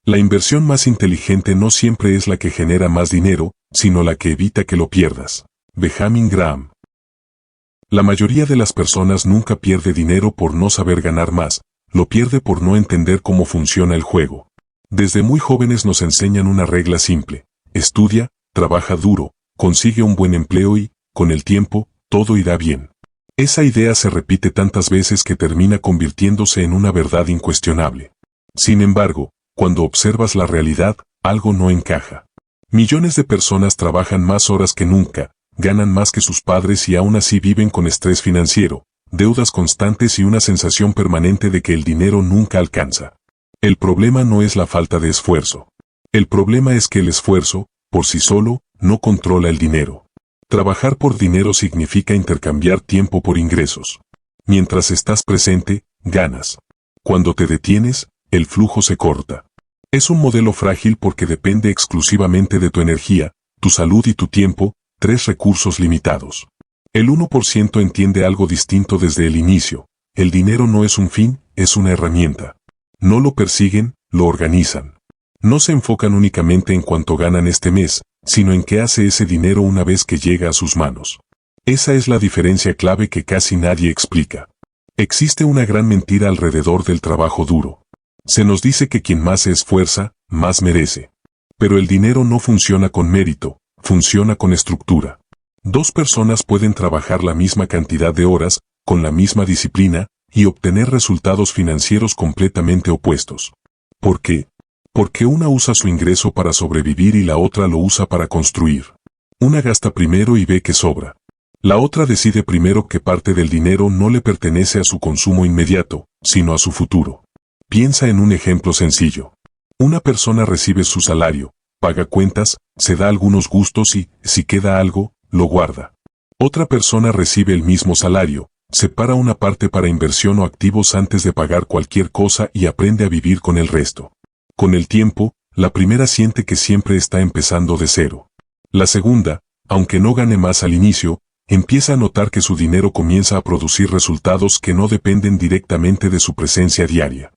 La inversión más inteligente no siempre es la que genera más dinero, sino la que evita que lo pierdas. Benjamin Graham. La mayoría de las personas nunca pierde dinero por no saber ganar más, lo pierde por no entender cómo funciona el juego. Desde muy jóvenes nos enseñan una regla simple: estudia, trabaja duro, consigue un buen empleo y, con el tiempo, todo irá bien. Esa idea se repite tantas veces que termina convirtiéndose en una verdad incuestionable. Sin embargo, cuando observas la realidad, algo no encaja. Millones de personas trabajan más horas que nunca, ganan más que sus padres y aún así viven con estrés financiero, deudas constantes y una sensación permanente de que el dinero nunca alcanza. El problema no es la falta de esfuerzo. El problema es que el esfuerzo, por sí solo, no controla el dinero. Trabajar por dinero significa intercambiar tiempo por ingresos. Mientras estás presente, ganas. Cuando te detienes, el flujo se corta. Es un modelo frágil porque depende exclusivamente de tu energía, tu salud y tu tiempo, tres recursos limitados. El 1% entiende algo distinto desde el inicio. El dinero no es un fin, es una herramienta. No lo persiguen, lo organizan. No se enfocan únicamente en cuánto ganan este mes, sino en qué hace ese dinero una vez que llega a sus manos. Esa es la diferencia clave que casi nadie explica. Existe una gran mentira alrededor del trabajo duro. Se nos dice que quien más se esfuerza, más merece. Pero el dinero no funciona con mérito, funciona con estructura. Dos personas pueden trabajar la misma cantidad de horas, con la misma disciplina, y obtener resultados financieros completamente opuestos. ¿Por qué? Porque una usa su ingreso para sobrevivir y la otra lo usa para construir. Una gasta primero y ve que sobra. La otra decide primero que parte del dinero no le pertenece a su consumo inmediato, sino a su futuro. Piensa en un ejemplo sencillo. Una persona recibe su salario, paga cuentas, se da algunos gustos y, si queda algo, lo guarda. Otra persona recibe el mismo salario, separa una parte para inversión o activos antes de pagar cualquier cosa y aprende a vivir con el resto. Con el tiempo, la primera siente que siempre está empezando de cero. La segunda, aunque no gane más al inicio, empieza a notar que su dinero comienza a producir resultados que no dependen directamente de su presencia diaria.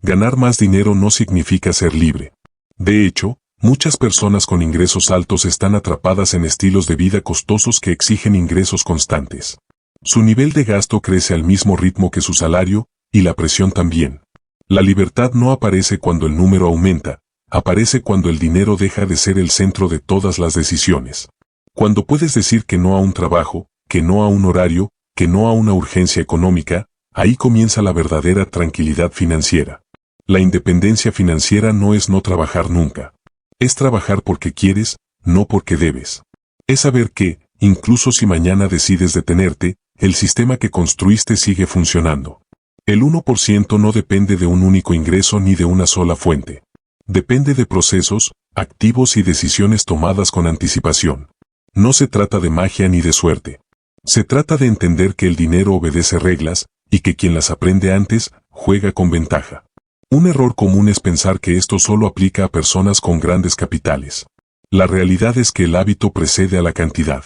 Ganar más dinero no significa ser libre. De hecho, muchas personas con ingresos altos están atrapadas en estilos de vida costosos que exigen ingresos constantes. Su nivel de gasto crece al mismo ritmo que su salario, y la presión también. La libertad no aparece cuando el número aumenta, aparece cuando el dinero deja de ser el centro de todas las decisiones. Cuando puedes decir que no a un trabajo, que no a un horario, que no a una urgencia económica, ahí comienza la verdadera tranquilidad financiera. La independencia financiera no es no trabajar nunca. Es trabajar porque quieres, no porque debes. Es saber que, incluso si mañana decides detenerte, el sistema que construiste sigue funcionando. El 1% no depende de un único ingreso ni de una sola fuente. Depende de procesos, activos y decisiones tomadas con anticipación. No se trata de magia ni de suerte. Se trata de entender que el dinero obedece reglas, y que quien las aprende antes, juega con ventaja. Un error común es pensar que esto solo aplica a personas con grandes capitales. La realidad es que el hábito precede a la cantidad.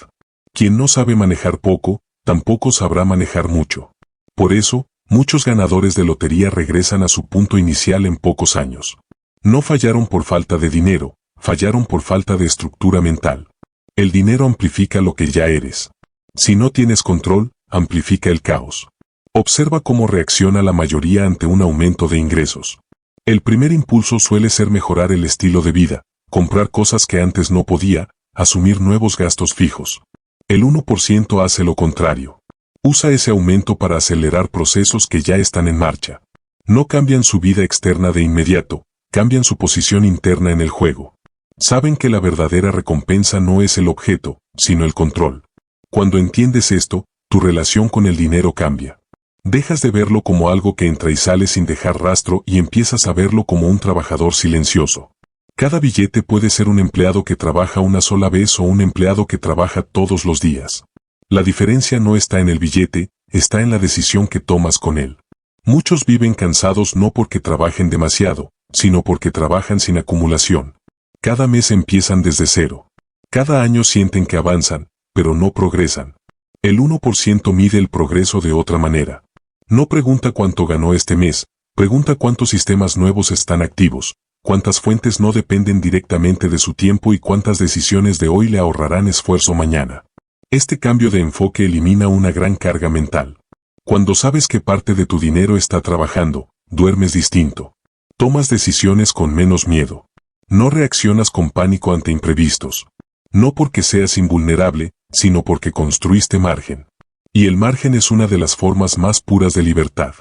Quien no sabe manejar poco, tampoco sabrá manejar mucho. Por eso, muchos ganadores de lotería regresan a su punto inicial en pocos años. No fallaron por falta de dinero, fallaron por falta de estructura mental. El dinero amplifica lo que ya eres. Si no tienes control, amplifica el caos. Observa cómo reacciona la mayoría ante un aumento de ingresos. El primer impulso suele ser mejorar el estilo de vida, comprar cosas que antes no podía, asumir nuevos gastos fijos. El 1% hace lo contrario. Usa ese aumento para acelerar procesos que ya están en marcha. No cambian su vida externa de inmediato, cambian su posición interna en el juego. Saben que la verdadera recompensa no es el objeto, sino el control. Cuando entiendes esto, tu relación con el dinero cambia. Dejas de verlo como algo que entra y sale sin dejar rastro y empiezas a verlo como un trabajador silencioso. Cada billete puede ser un empleado que trabaja una sola vez o un empleado que trabaja todos los días. La diferencia no está en el billete, está en la decisión que tomas con él. Muchos viven cansados no porque trabajen demasiado, sino porque trabajan sin acumulación. Cada mes empiezan desde cero. Cada año sienten que avanzan, pero no progresan. El 1% mide el progreso de otra manera. No pregunta cuánto ganó este mes, pregunta cuántos sistemas nuevos están activos, cuántas fuentes no dependen directamente de su tiempo y cuántas decisiones de hoy le ahorrarán esfuerzo mañana. Este cambio de enfoque elimina una gran carga mental. Cuando sabes que parte de tu dinero está trabajando, duermes distinto. Tomas decisiones con menos miedo. No reaccionas con pánico ante imprevistos. No porque seas invulnerable, sino porque construiste margen. Y el margen es una de las formas más puras de libertad.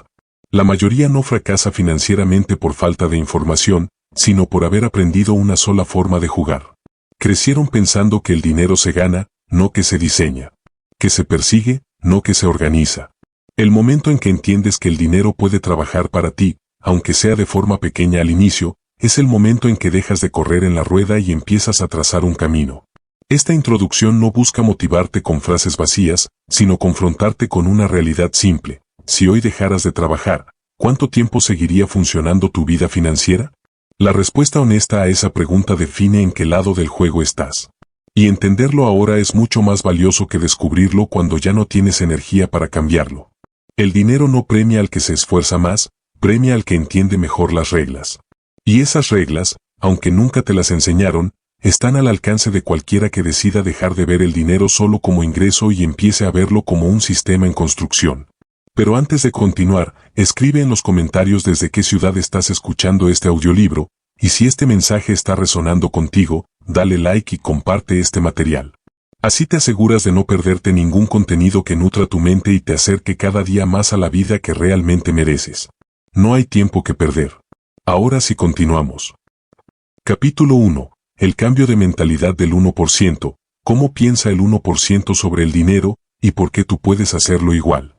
La mayoría no fracasa financieramente por falta de información, sino por haber aprendido una sola forma de jugar. Crecieron pensando que el dinero se gana, no que se diseña. Que se persigue, no que se organiza. El momento en que entiendes que el dinero puede trabajar para ti, aunque sea de forma pequeña al inicio, es el momento en que dejas de correr en la rueda y empiezas a trazar un camino. Esta introducción no busca motivarte con frases vacías, sino confrontarte con una realidad simple. Si hoy dejaras de trabajar, ¿cuánto tiempo seguiría funcionando tu vida financiera? La respuesta honesta a esa pregunta define en qué lado del juego estás. Y entenderlo ahora es mucho más valioso que descubrirlo cuando ya no tienes energía para cambiarlo. El dinero no premia al que se esfuerza más, premia al que entiende mejor las reglas. Y esas reglas, aunque nunca te las enseñaron, están al alcance de cualquiera que decida dejar de ver el dinero solo como ingreso y empiece a verlo como un sistema en construcción. Pero antes de continuar, escribe en los comentarios desde qué ciudad estás escuchando este audiolibro, y si este mensaje está resonando contigo, dale like y comparte este material. Así te aseguras de no perderte ningún contenido que nutra tu mente y te acerque cada día más a la vida que realmente mereces. No hay tiempo que perder. Ahora sí continuamos. Capítulo 1. El cambio de mentalidad del 1%. ¿Cómo piensa el 1% sobre el dinero y por qué tú puedes hacerlo igual?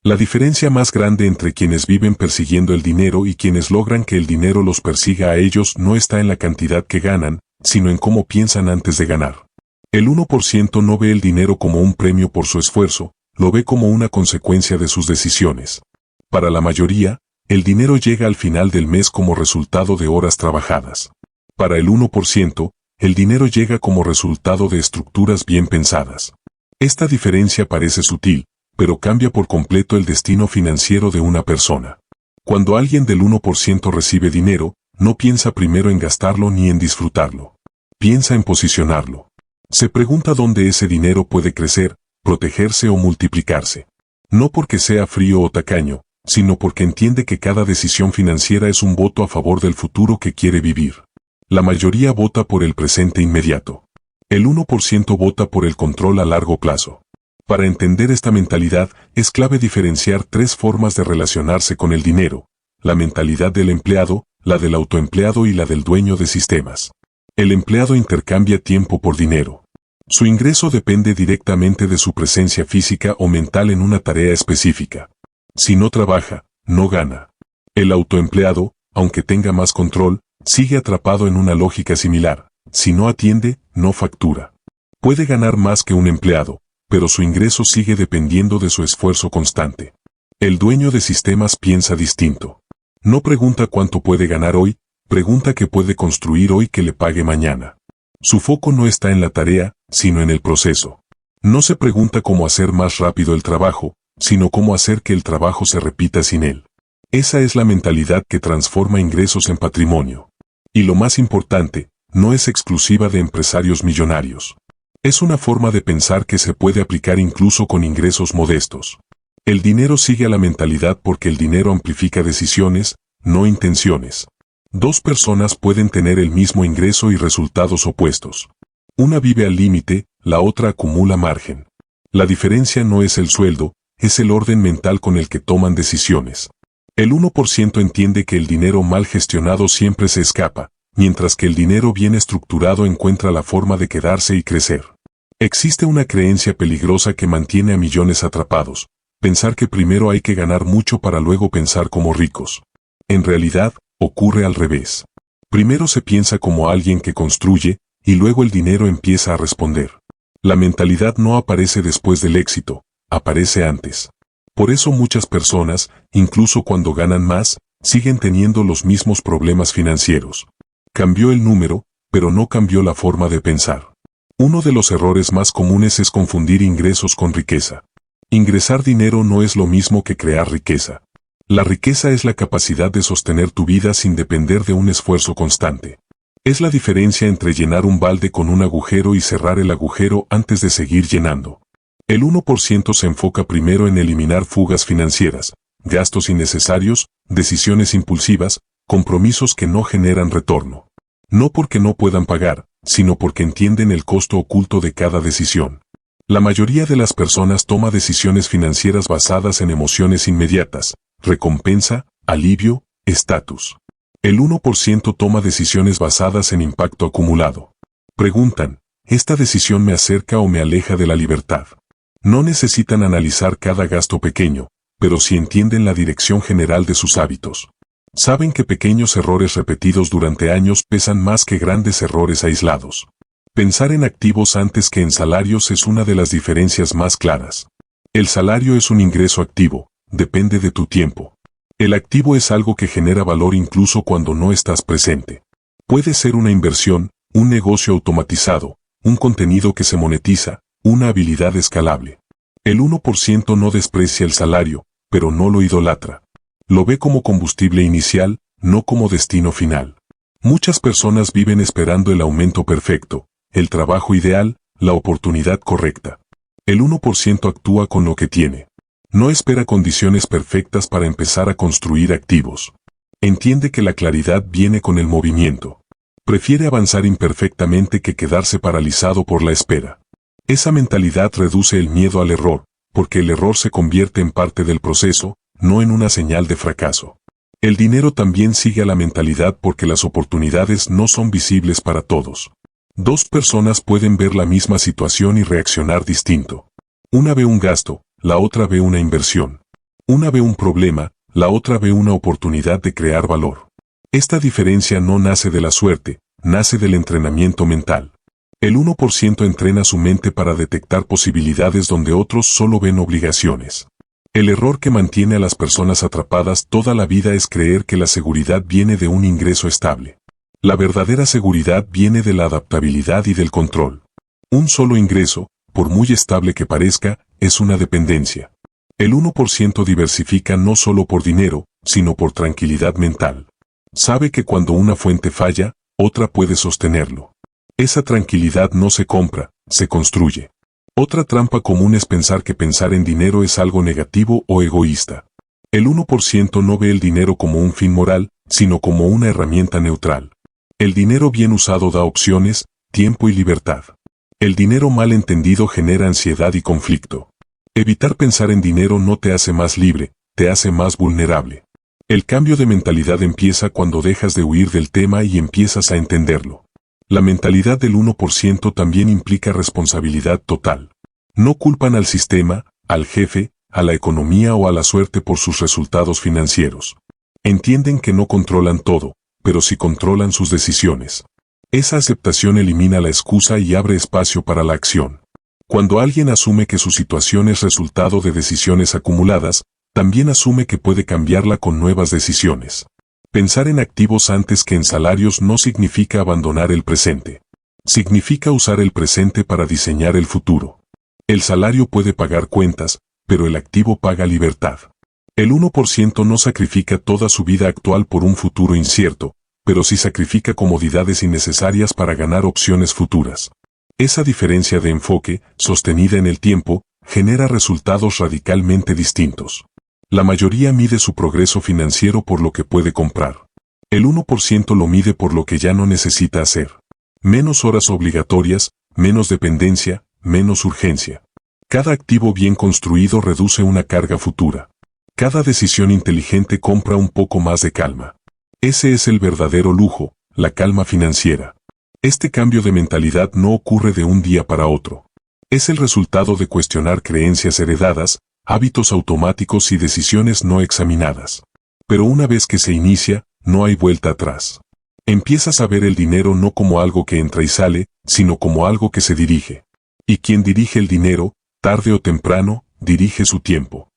La diferencia más grande entre quienes viven persiguiendo el dinero y quienes logran que el dinero los persiga a ellos no está en la cantidad que ganan, sino en cómo piensan antes de ganar. El 1% no ve el dinero como un premio por su esfuerzo, lo ve como una consecuencia de sus decisiones. Para la mayoría, el dinero llega al final del mes como resultado de horas trabajadas. Para el 1%, el dinero llega como resultado de estructuras bien pensadas. Esta diferencia parece sutil, pero cambia por completo el destino financiero de una persona. Cuando alguien del 1% recibe dinero, no piensa primero en gastarlo ni en disfrutarlo. Piensa en posicionarlo. Se pregunta dónde ese dinero puede crecer, protegerse o multiplicarse. No porque sea frío o tacaño, sino porque entiende que cada decisión financiera es un voto a favor del futuro que quiere vivir. La mayoría vota por el presente inmediato. El 1% vota por el control a largo plazo. Para entender esta mentalidad, es clave diferenciar tres formas de relacionarse con el dinero: la mentalidad del empleado, la del autoempleado y la del dueño de sistemas. El empleado intercambia tiempo por dinero. Su ingreso depende directamente de su presencia física o mental en una tarea específica. Si no trabaja, no gana. El autoempleado, aunque tenga más control, sigue atrapado en una lógica similar. Si no atiende, no factura. Puede ganar más que un empleado, pero su ingreso sigue dependiendo de su esfuerzo constante. El dueño de sistemas piensa distinto. No pregunta cuánto puede ganar hoy, pregunta qué puede construir hoy que le pague mañana. Su foco no está en la tarea, sino en el proceso. No se pregunta cómo hacer más rápido el trabajo, sino cómo hacer que el trabajo se repita sin él. Esa es la mentalidad que transforma ingresos en patrimonio. Y lo más importante, no es exclusiva de empresarios millonarios. Es una forma de pensar que se puede aplicar incluso con ingresos modestos. El dinero sigue a la mentalidad porque el dinero amplifica decisiones, no intenciones. Dos personas pueden tener el mismo ingreso y resultados opuestos. Una vive al límite, la otra acumula margen. La diferencia no es el sueldo, es el orden mental con el que toman decisiones. El 1% entiende que el dinero mal gestionado siempre se escapa, mientras que el dinero bien estructurado encuentra la forma de quedarse y crecer. Existe una creencia peligrosa que mantiene a millones atrapados: pensar que primero hay que ganar mucho para luego pensar como ricos. En realidad, ocurre al revés. Primero se piensa como alguien que construye, y luego el dinero empieza a responder. La mentalidad no aparece después del éxito, aparece antes. Por eso muchas personas, incluso cuando ganan más, siguen teniendo los mismos problemas financieros. Cambió el número, pero no cambió la forma de pensar. Uno de los errores más comunes es confundir ingresos con riqueza. Ingresar dinero no es lo mismo que crear riqueza. La riqueza es la capacidad de sostener tu vida sin depender de un esfuerzo constante. Es la diferencia entre llenar un balde con un agujero y cerrar el agujero antes de seguir llenando. El 1% se enfoca primero en eliminar fugas financieras, gastos innecesarios, decisiones impulsivas, compromisos que no generan retorno. No porque no puedan pagar, sino porque entienden el costo oculto de cada decisión. La mayoría de las personas toma decisiones financieras basadas en emociones inmediatas, recompensa, alivio, estatus. El 1% toma decisiones basadas en impacto acumulado. Preguntan, ¿esta decisión me acerca o me aleja de la libertad? No necesitan analizar cada gasto pequeño, pero sí entienden la dirección general de sus hábitos. Saben que pequeños errores repetidos durante años pesan más que grandes errores aislados. Pensar en activos antes que en salarios es una de las diferencias más claras. El salario es un ingreso activo, depende de tu tiempo. El activo es algo que genera valor incluso cuando no estás presente. Puede ser una inversión, un negocio automatizado, un contenido que se monetiza, una habilidad escalable. El 1% no desprecia el salario, pero no lo idolatra. Lo ve como combustible inicial, no como destino final. Muchas personas viven esperando el aumento perfecto, el trabajo ideal, la oportunidad correcta. El 1% actúa con lo que tiene. No espera condiciones perfectas para empezar a construir activos. Entiende que la claridad viene con el movimiento. Prefiere avanzar imperfectamente que quedarse paralizado por la espera. Esa mentalidad reduce el miedo al error, porque el error se convierte en parte del proceso, no en una señal de fracaso. El dinero también sigue a la mentalidad porque las oportunidades no son visibles para todos. Dos personas pueden ver la misma situación y reaccionar distinto. Una ve un gasto, la otra ve una inversión. Una ve un problema, la otra ve una oportunidad de crear valor. Esta diferencia no nace de la suerte, nace del entrenamiento mental. El 1% entrena su mente para detectar posibilidades donde otros solo ven obligaciones. El error que mantiene a las personas atrapadas toda la vida es creer que la seguridad viene de un ingreso estable. La verdadera seguridad viene de la adaptabilidad y del control. Un solo ingreso, por muy estable que parezca, es una dependencia. El 1% diversifica no solo por dinero, sino por tranquilidad mental. Sabe que cuando una fuente falla, otra puede sostenerlo. Esa tranquilidad no se compra, se construye. Otra trampa común es pensar que pensar en dinero es algo negativo o egoísta. El 1% no ve el dinero como un fin moral, sino como una herramienta neutral. El dinero bien usado da opciones, tiempo y libertad. El dinero mal entendido genera ansiedad y conflicto. Evitar pensar en dinero no te hace más libre, te hace más vulnerable. El cambio de mentalidad empieza cuando dejas de huir del tema y empiezas a entenderlo. La mentalidad del 1% también implica responsabilidad total. No culpan al sistema, al jefe, a la economía o a la suerte por sus resultados financieros. Entienden que no controlan todo, pero sí controlan sus decisiones. Esa aceptación elimina la excusa y abre espacio para la acción. Cuando alguien asume que su situación es resultado de decisiones acumuladas, también asume que puede cambiarla con nuevas decisiones. Pensar en activos antes que en salarios no significa abandonar el presente. Significa usar el presente para diseñar el futuro. El salario puede pagar cuentas, pero el activo paga libertad. El 1% no sacrifica toda su vida actual por un futuro incierto, pero sí sacrifica comodidades innecesarias para ganar opciones futuras. Esa diferencia de enfoque, sostenida en el tiempo, genera resultados radicalmente distintos. La mayoría mide su progreso financiero por lo que puede comprar. El 1% lo mide por lo que ya no necesita hacer. Menos horas obligatorias, menos dependencia, menos urgencia. Cada activo bien construido reduce una carga futura. Cada decisión inteligente compra un poco más de calma. Ese es el verdadero lujo, la calma financiera. Este cambio de mentalidad no ocurre de un día para otro. Es el resultado de cuestionar creencias heredadas, hábitos automáticos y decisiones no examinadas. Pero una vez que se inicia, no hay vuelta atrás. Empiezas a ver el dinero no como algo que entra y sale, sino como algo que se dirige. Y quien dirige el dinero, tarde o temprano, dirige su tiempo.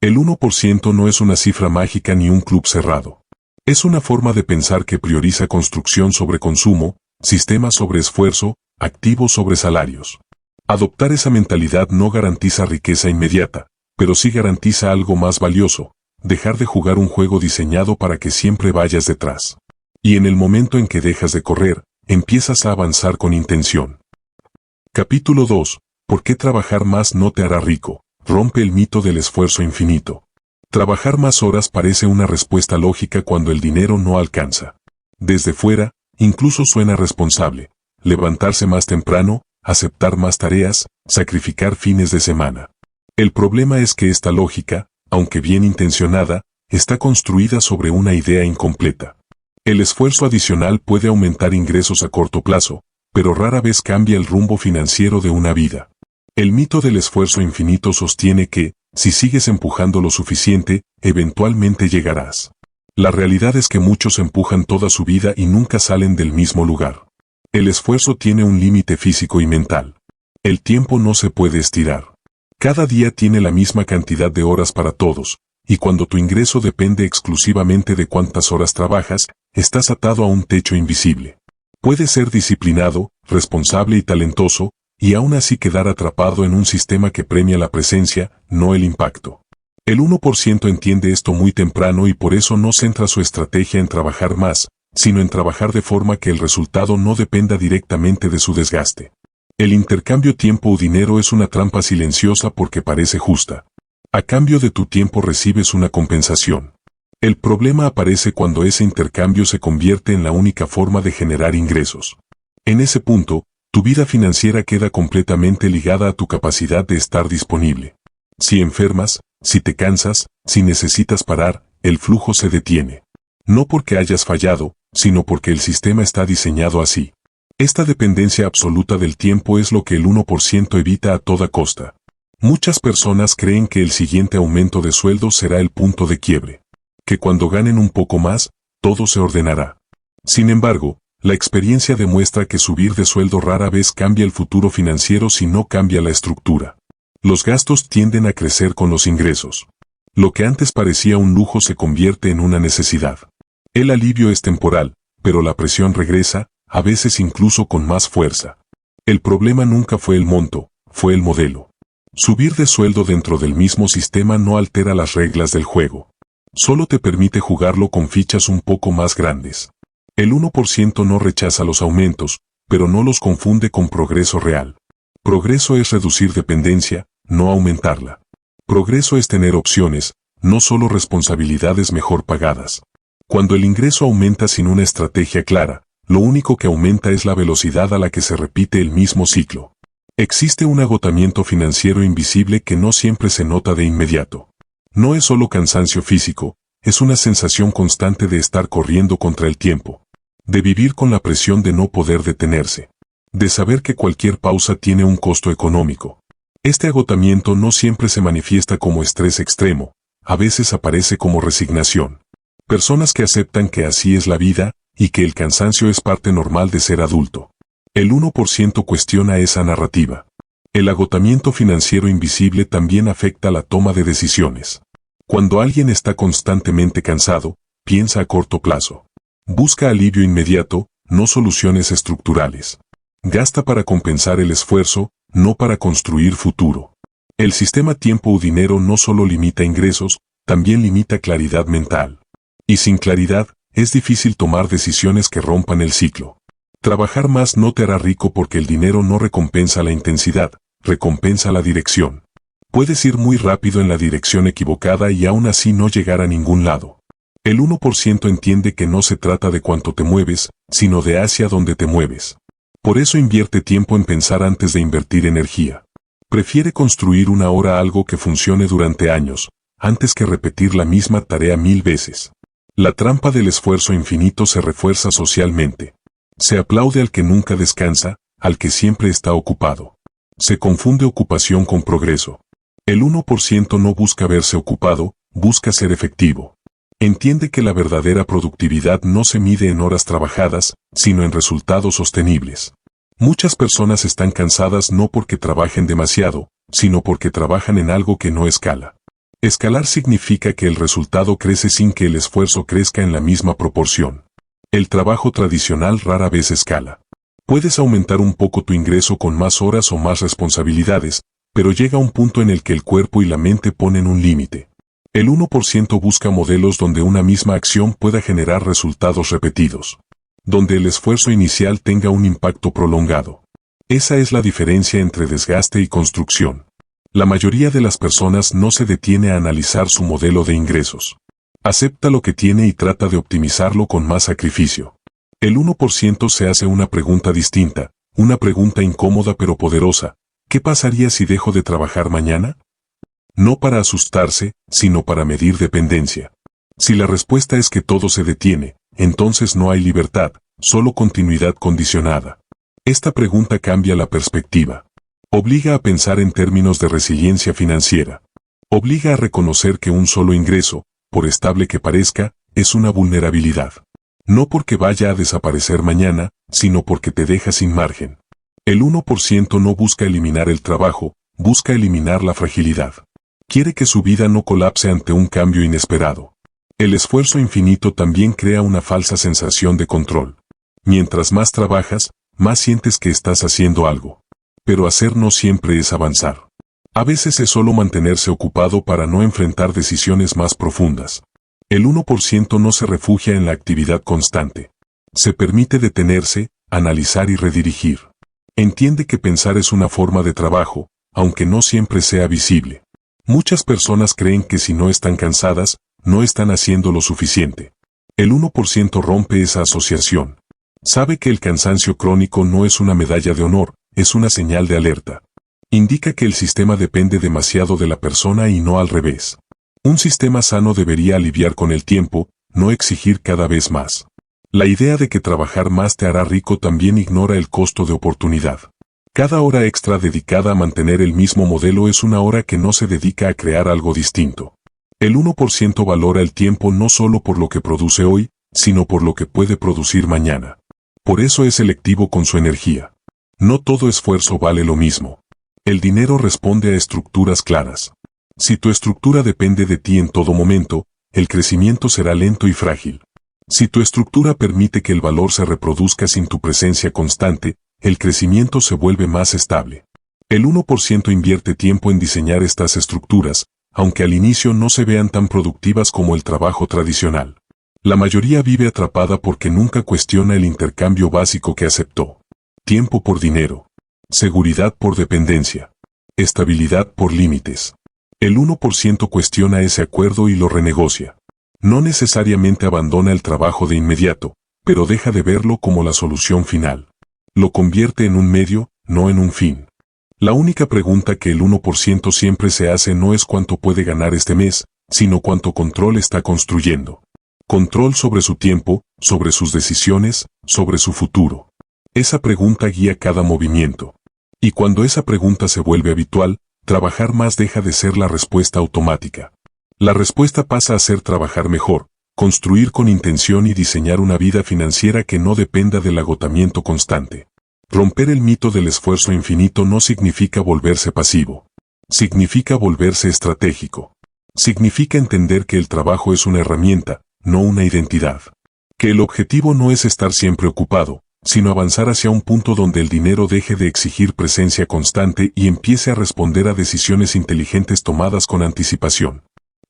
El 1% no es una cifra mágica ni un club cerrado. Es una forma de pensar que prioriza construcción sobre consumo, sistemas sobre esfuerzo, activos sobre salarios. Adoptar esa mentalidad no garantiza riqueza inmediata, pero sí garantiza algo más valioso, dejar de jugar un juego diseñado para que siempre vayas detrás. Y en el momento en que dejas de correr, empiezas a avanzar con intención. Capítulo 2. ¿Por qué trabajar más no te hará rico? Rompe el mito del esfuerzo infinito. Trabajar más horas parece una respuesta lógica cuando el dinero no alcanza. Desde fuera, incluso suena responsable. Levantarse más temprano, aceptar más tareas, sacrificar fines de semana. El problema es que esta lógica, aunque bien intencionada, está construida sobre una idea incompleta. El esfuerzo adicional puede aumentar ingresos a corto plazo, pero rara vez cambia el rumbo financiero de una vida. El mito del esfuerzo infinito sostiene que, si sigues empujando lo suficiente, eventualmente llegarás. La realidad es que muchos empujan toda su vida y nunca salen del mismo lugar. El esfuerzo tiene un límite físico y mental. El tiempo no se puede estirar. Cada día tiene la misma cantidad de horas para todos, y cuando tu ingreso depende exclusivamente de cuántas horas trabajas, estás atado a un techo invisible. Puedes ser disciplinado, responsable y talentoso, y aún así quedar atrapado en un sistema que premia la presencia, no el impacto. El 1% entiende esto muy temprano y por eso no centra su estrategia en trabajar más, sino en trabajar de forma que el resultado no dependa directamente de su desgaste. El intercambio tiempo o dinero es una trampa silenciosa porque parece justa. A cambio de tu tiempo recibes una compensación. El problema aparece cuando ese intercambio se convierte en la única forma de generar ingresos. En ese punto, tu vida financiera queda completamente ligada a tu capacidad de estar disponible. Si enfermas, si te cansas, si necesitas parar, el flujo se detiene. No porque hayas fallado, sino porque el sistema está diseñado así. Esta dependencia absoluta del tiempo es lo que el 1% evita a toda costa. Muchas personas creen que el siguiente aumento de sueldo será el punto de quiebre. Que cuando ganen un poco más, todo se ordenará. Sin embargo, la experiencia demuestra que subir de sueldo rara vez cambia el futuro financiero si no cambia la estructura. Los gastos tienden a crecer con los ingresos. Lo que antes parecía un lujo se convierte en una necesidad. El alivio es temporal, pero la presión regresa, a veces incluso con más fuerza. El problema nunca fue el monto, fue el modelo. Subir de sueldo dentro del mismo sistema no altera las reglas del juego. Solo te permite jugarlo con fichas un poco más grandes. El 1% no rechaza los aumentos, pero no los confunde con progreso real. Progreso es reducir dependencia, no aumentarla. Progreso es tener opciones, no solo responsabilidades mejor pagadas. Cuando el ingreso aumenta sin una estrategia clara, lo único que aumenta es la velocidad a la que se repite el mismo ciclo. Existe un agotamiento financiero invisible que no siempre se nota de inmediato. No es solo cansancio físico, es una sensación constante de estar corriendo contra el tiempo. De vivir con la presión de no poder detenerse. De saber que cualquier pausa tiene un costo económico. Este agotamiento no siempre se manifiesta como estrés extremo, a veces aparece como resignación. Personas que aceptan que así es la vida, y que el cansancio es parte normal de ser adulto. El 1% cuestiona esa narrativa. El agotamiento financiero invisible también afecta la toma de decisiones. Cuando alguien está constantemente cansado, piensa a corto plazo. Busca alivio inmediato, no soluciones estructurales. Gasta para compensar el esfuerzo, no para construir futuro. El sistema tiempo o dinero no solo limita ingresos, también limita claridad mental. Y sin claridad, es difícil tomar decisiones que rompan el ciclo. Trabajar más no te hará rico porque el dinero no recompensa la intensidad, recompensa la dirección. Puedes ir muy rápido en la dirección equivocada y aún así no llegar a ningún lado. El 1% entiende que no se trata de cuánto te mueves, sino de hacia dónde te mueves. Por eso invierte tiempo en pensar antes de invertir energía. Prefiere construir una hora algo que funcione durante años, antes que repetir la misma tarea 1000 veces. La trampa del esfuerzo infinito se refuerza socialmente. Se aplaude al que nunca descansa, al que siempre está ocupado. Se confunde ocupación con progreso. El 1% no busca verse ocupado, busca ser efectivo. Entiende que la verdadera productividad no se mide en horas trabajadas, sino en resultados sostenibles. Muchas personas están cansadas no porque trabajen demasiado, sino porque trabajan en algo que no escala. Escalar significa que el resultado crece sin que el esfuerzo crezca en la misma proporción. El trabajo tradicional rara vez escala. Puedes aumentar un poco tu ingreso con más horas o más responsabilidades, pero llega un punto en el que el cuerpo y la mente ponen un límite. El 1% busca modelos donde una misma acción pueda generar resultados repetidos, donde el esfuerzo inicial tenga un impacto prolongado. Esa es la diferencia entre desgaste y construcción. La mayoría de las personas no se detiene a analizar su modelo de ingresos. Acepta lo que tiene y trata de optimizarlo con más sacrificio. El 1% se hace una pregunta distinta, una pregunta incómoda pero poderosa. ¿Qué pasaría si dejo de trabajar mañana? No para asustarse, sino para medir dependencia. Si la respuesta es que todo se detiene, entonces no hay libertad, solo continuidad condicionada. Esta pregunta cambia la perspectiva. Obliga a pensar en términos de resiliencia financiera. Obliga a reconocer que un solo ingreso, por estable que parezca, es una vulnerabilidad. No porque vaya a desaparecer mañana, sino porque te deja sin margen. El 1% no busca eliminar el trabajo, busca eliminar la fragilidad. Quiere que su vida no colapse ante un cambio inesperado. El esfuerzo infinito también crea una falsa sensación de control. Mientras más trabajas, más sientes que estás haciendo algo. Pero hacer no siempre es avanzar. A veces es solo mantenerse ocupado para no enfrentar decisiones más profundas. El 1% no se refugia en la actividad constante. Se permite detenerse, analizar y redirigir. Entiende que pensar es una forma de trabajo, aunque no siempre sea visible. Muchas personas creen que si no están cansadas, no están haciendo lo suficiente. El 1% rompe esa asociación. Sabe que el cansancio crónico no es una medalla de honor, es una señal de alerta. Indica que el sistema depende demasiado de la persona y no al revés. Un sistema sano debería aliviar con el tiempo, no exigir cada vez más. La idea de que trabajar más te hará rico también ignora el costo de oportunidad. Cada hora extra dedicada a mantener el mismo modelo es una hora que no se dedica a crear algo distinto. El 1% valora el tiempo no solo por lo que produce hoy, sino por lo que puede producir mañana. Por eso es selectivo con su energía. No todo esfuerzo vale lo mismo. El dinero responde a estructuras claras. Si tu estructura depende de ti en todo momento, el crecimiento será lento y frágil. Si tu estructura permite que el valor se reproduzca sin tu presencia constante, el crecimiento se vuelve más estable. El 1% invierte tiempo en diseñar estas estructuras, aunque al inicio no se vean tan productivas como el trabajo tradicional. La mayoría vive atrapada porque nunca cuestiona el intercambio básico que aceptó. Tiempo por dinero. Seguridad por dependencia. Estabilidad por límites. El 1% cuestiona ese acuerdo y lo renegocia. No necesariamente abandona el trabajo de inmediato, pero deja de verlo como la solución final. Lo convierte en un medio, no en un fin. La única pregunta que el 1% siempre se hace no es cuánto puede ganar este mes, sino cuánto control está construyendo. Control sobre su tiempo, sobre sus decisiones, sobre su futuro. Esa pregunta guía cada movimiento. Y cuando esa pregunta se vuelve habitual, trabajar más deja de ser la respuesta automática. La respuesta pasa a ser trabajar mejor, construir con intención y diseñar una vida financiera que no dependa del agotamiento constante. Romper el mito del esfuerzo infinito no significa volverse pasivo. Significa volverse estratégico. Significa entender que el trabajo es una herramienta, no una identidad. Que el objetivo no es estar siempre ocupado, sino avanzar hacia un punto donde el dinero deje de exigir presencia constante y empiece a responder a decisiones inteligentes tomadas con anticipación.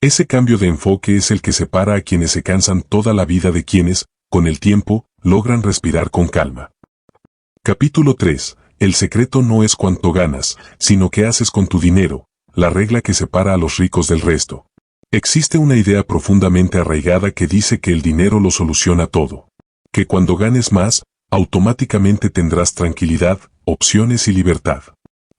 Ese cambio de enfoque es el que separa a quienes se cansan toda la vida de quienes, con el tiempo, logran respirar con calma. Capítulo 3. El secreto no es cuánto ganas, sino qué haces con tu dinero, la regla que separa a los ricos del resto. Existe una idea profundamente arraigada que dice que el dinero lo soluciona todo. Que cuando ganes más, automáticamente tendrás tranquilidad, opciones y libertad.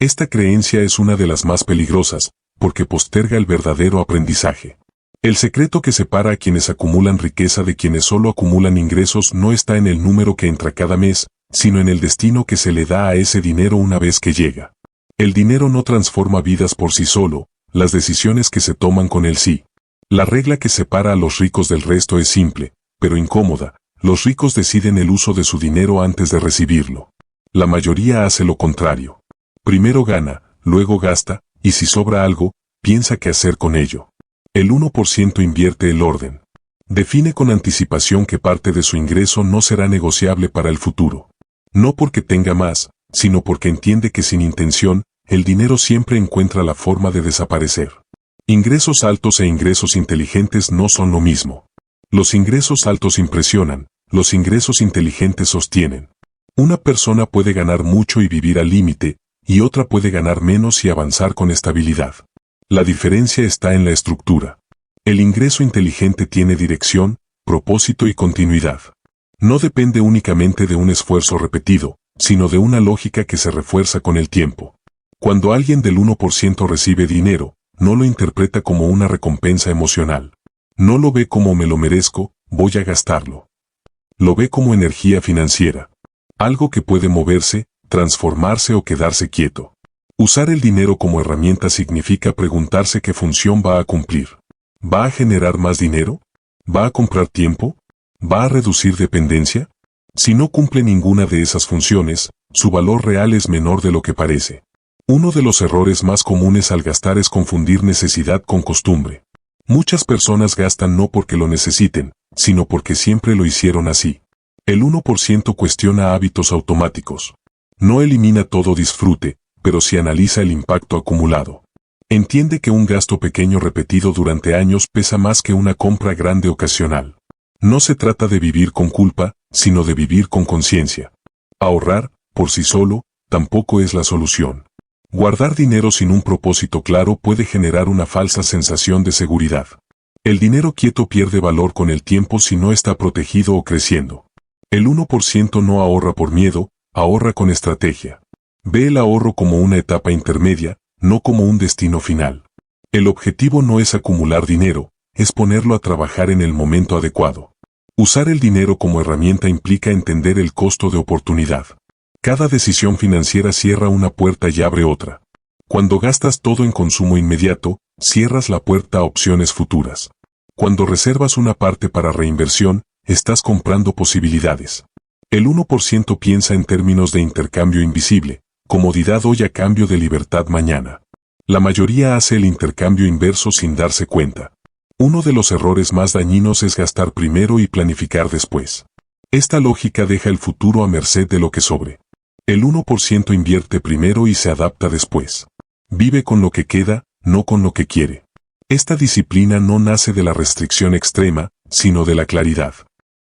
Esta creencia es una de las más peligrosas, porque posterga el verdadero aprendizaje. El secreto que separa a quienes acumulan riqueza de quienes solo acumulan ingresos no está en el número que entra cada mes, sino en el destino que se le da a ese dinero una vez que llega. El dinero no transforma vidas por sí solo, las decisiones que se toman con él sí. La regla que separa a los ricos del resto es simple, pero incómoda. Los ricos deciden el uso de su dinero antes de recibirlo. La mayoría hace lo contrario. Primero gana, luego gasta, y si sobra algo, piensa qué hacer con ello. El 1% invierte el orden. Define con anticipación que parte de su ingreso no será negociable para el futuro. No porque tenga más, sino porque entiende que sin intención, el dinero siempre encuentra la forma de desaparecer. Ingresos altos e ingresos inteligentes no son lo mismo. Los ingresos altos impresionan, los ingresos inteligentes sostienen. Una persona puede ganar mucho y vivir al límite, y otra puede ganar menos y avanzar con estabilidad. La diferencia está en la estructura. El ingreso inteligente tiene dirección, propósito y continuidad. No depende únicamente de un esfuerzo repetido, sino de una lógica que se refuerza con el tiempo. Cuando alguien del 1% recibe dinero, no lo interpreta como una recompensa emocional. No lo ve como me lo merezco, voy a gastarlo. Lo ve como energía financiera. Algo que puede moverse, transformarse o quedarse quieto. Usar el dinero como herramienta significa preguntarse qué función va a cumplir. ¿Va a generar más dinero? ¿Va a comprar tiempo? ¿Va a reducir dependencia? Si no cumple ninguna de esas funciones, su valor real es menor de lo que parece. Uno de los errores más comunes al gastar es confundir necesidad con costumbre. Muchas personas gastan no porque lo necesiten, sino porque siempre lo hicieron así. El 1% cuestiona hábitos automáticos. No elimina todo disfrute, pero sí analiza el impacto acumulado. Entiende que un gasto pequeño repetido durante años pesa más que una compra grande ocasional. No se trata de vivir con culpa, sino de vivir con conciencia. Ahorrar, por sí solo, tampoco es la solución. Guardar dinero sin un propósito claro puede generar una falsa sensación de seguridad. El dinero quieto pierde valor con el tiempo si no está protegido o creciendo. El 1% no ahorra por miedo, ahorra con estrategia. Ve el ahorro como una etapa intermedia, no como un destino final. El objetivo no es acumular dinero, es ponerlo a trabajar en el momento adecuado. Usar el dinero como herramienta implica entender el costo de oportunidad. Cada decisión financiera cierra una puerta y abre otra. Cuando gastas todo en consumo inmediato, cierras la puerta a opciones futuras. Cuando reservas una parte para reinversión, estás comprando posibilidades. El 1% piensa en términos de intercambio invisible, comodidad hoy a cambio de libertad mañana. La mayoría hace el intercambio inverso sin darse cuenta. Uno de los errores más dañinos es gastar primero y planificar después. Esta lógica deja el futuro a merced de lo que sobre. El 1% invierte primero y se adapta después. Vive con lo que queda, no con lo que quiere. Esta disciplina no nace de la restricción extrema, sino de la claridad.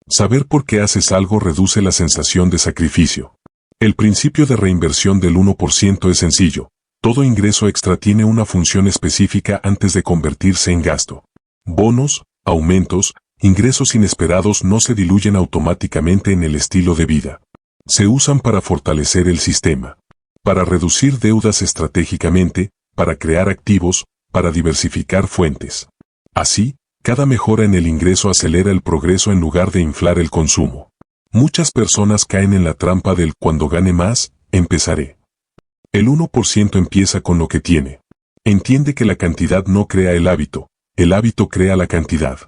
Saber por qué haces algo reduce la sensación de sacrificio. El principio de reinversión del 1% es sencillo. Todo ingreso extra tiene una función específica antes de convertirse en gasto. Bonos, aumentos, ingresos inesperados no se diluyen automáticamente en el estilo de vida. Se usan para fortalecer el sistema, para reducir deudas estratégicamente, para crear activos, para diversificar fuentes. Así, cada mejora en el ingreso acelera el progreso en lugar de inflar el consumo. Muchas personas caen en la trampa del cuando gane más, empezaré. El 1% empieza con lo que tiene. Entiende que la cantidad no crea el hábito crea la cantidad.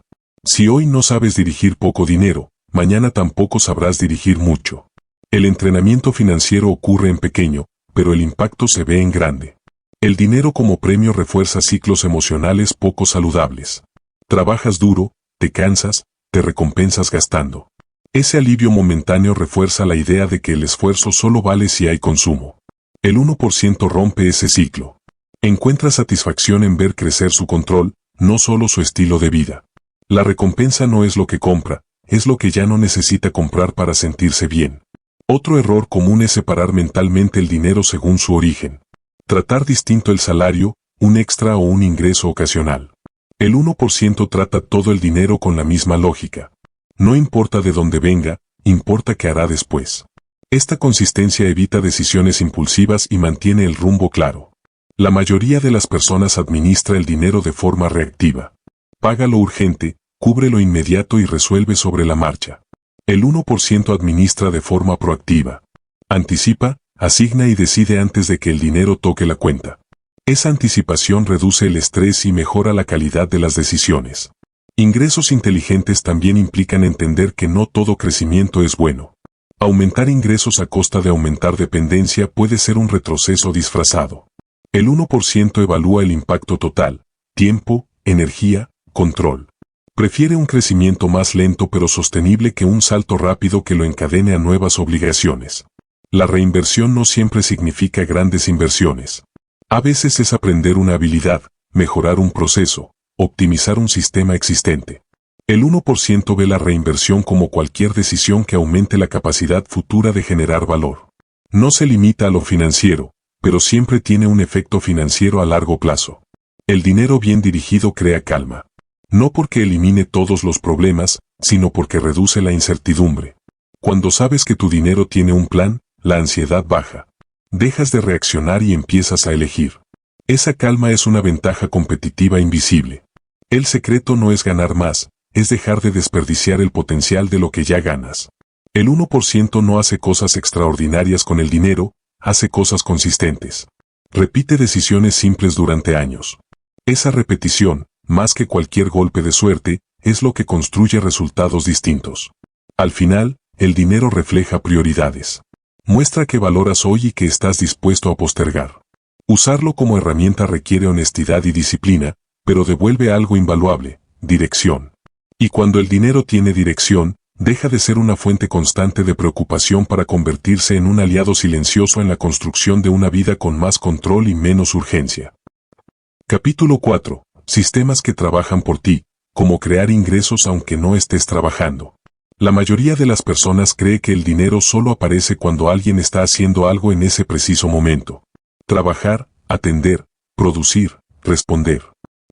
Si hoy no sabes dirigir poco dinero, mañana tampoco sabrás dirigir mucho. El entrenamiento financiero ocurre en pequeño, pero el impacto se ve en grande. El dinero como premio refuerza ciclos emocionales poco saludables. Trabajas duro, te cansas, te recompensas gastando. Ese alivio momentáneo refuerza la idea de que el esfuerzo solo vale si hay consumo. El 1% rompe ese ciclo. Encuentra satisfacción en ver crecer su control, no solo su estilo de vida. La recompensa no es lo que compra, es lo que ya no necesita comprar para sentirse bien. Otro error común es separar mentalmente el dinero según su origen. Tratar distinto el salario, un extra o un ingreso ocasional. El 1% trata todo el dinero con la misma lógica. No importa de dónde venga, importa qué hará después. Esta consistencia evita decisiones impulsivas y mantiene el rumbo claro. La mayoría de las personas administra el dinero de forma reactiva. Paga lo urgente, cubre lo inmediato y resuelve sobre la marcha. El 1% administra de forma proactiva. Anticipa, asigna y decide antes de que el dinero toque la cuenta. Esa anticipación reduce el estrés y mejora la calidad de las decisiones. Ingresos inteligentes también implican entender que no todo crecimiento es bueno. Aumentar ingresos a costa de aumentar dependencia puede ser un retroceso disfrazado. El 1% evalúa el impacto total, tiempo, energía, control. Prefiere un crecimiento más lento pero sostenible que un salto rápido que lo encadene a nuevas obligaciones. La reinversión no siempre significa grandes inversiones. A veces es aprender una habilidad, mejorar un proceso, optimizar un sistema existente. El 1% ve la reinversión como cualquier decisión que aumente la capacidad futura de generar valor. No se limita a lo financiero, pero siempre tiene un efecto financiero a largo plazo. El dinero bien dirigido crea calma. No porque elimine todos los problemas, sino porque reduce la incertidumbre. Cuando sabes que tu dinero tiene un plan, la ansiedad baja. Dejas de reaccionar y empiezas a elegir. Esa calma es una ventaja competitiva invisible. El secreto no es ganar más, es dejar de desperdiciar el potencial de lo que ya ganas. El 1% no hace cosas extraordinarias con el dinero, hace cosas consistentes. Repite decisiones simples durante años. Esa repetición, más que cualquier golpe de suerte, es lo que construye resultados distintos. Al final, el dinero refleja prioridades. Muestra que valoras hoy y que estás dispuesto a postergar. Usarlo como herramienta requiere honestidad y disciplina, pero devuelve algo invaluable, dirección. Y cuando el dinero tiene dirección, deja de ser una fuente constante de preocupación para convertirse en un aliado silencioso en la construcción de una vida con más control y menos urgencia. Capítulo 4. Sistemas que trabajan por ti, cómo crear ingresos aunque no estés trabajando. La mayoría de las personas cree que el dinero solo aparece cuando alguien está haciendo algo en ese preciso momento. Trabajar, atender, producir, responder.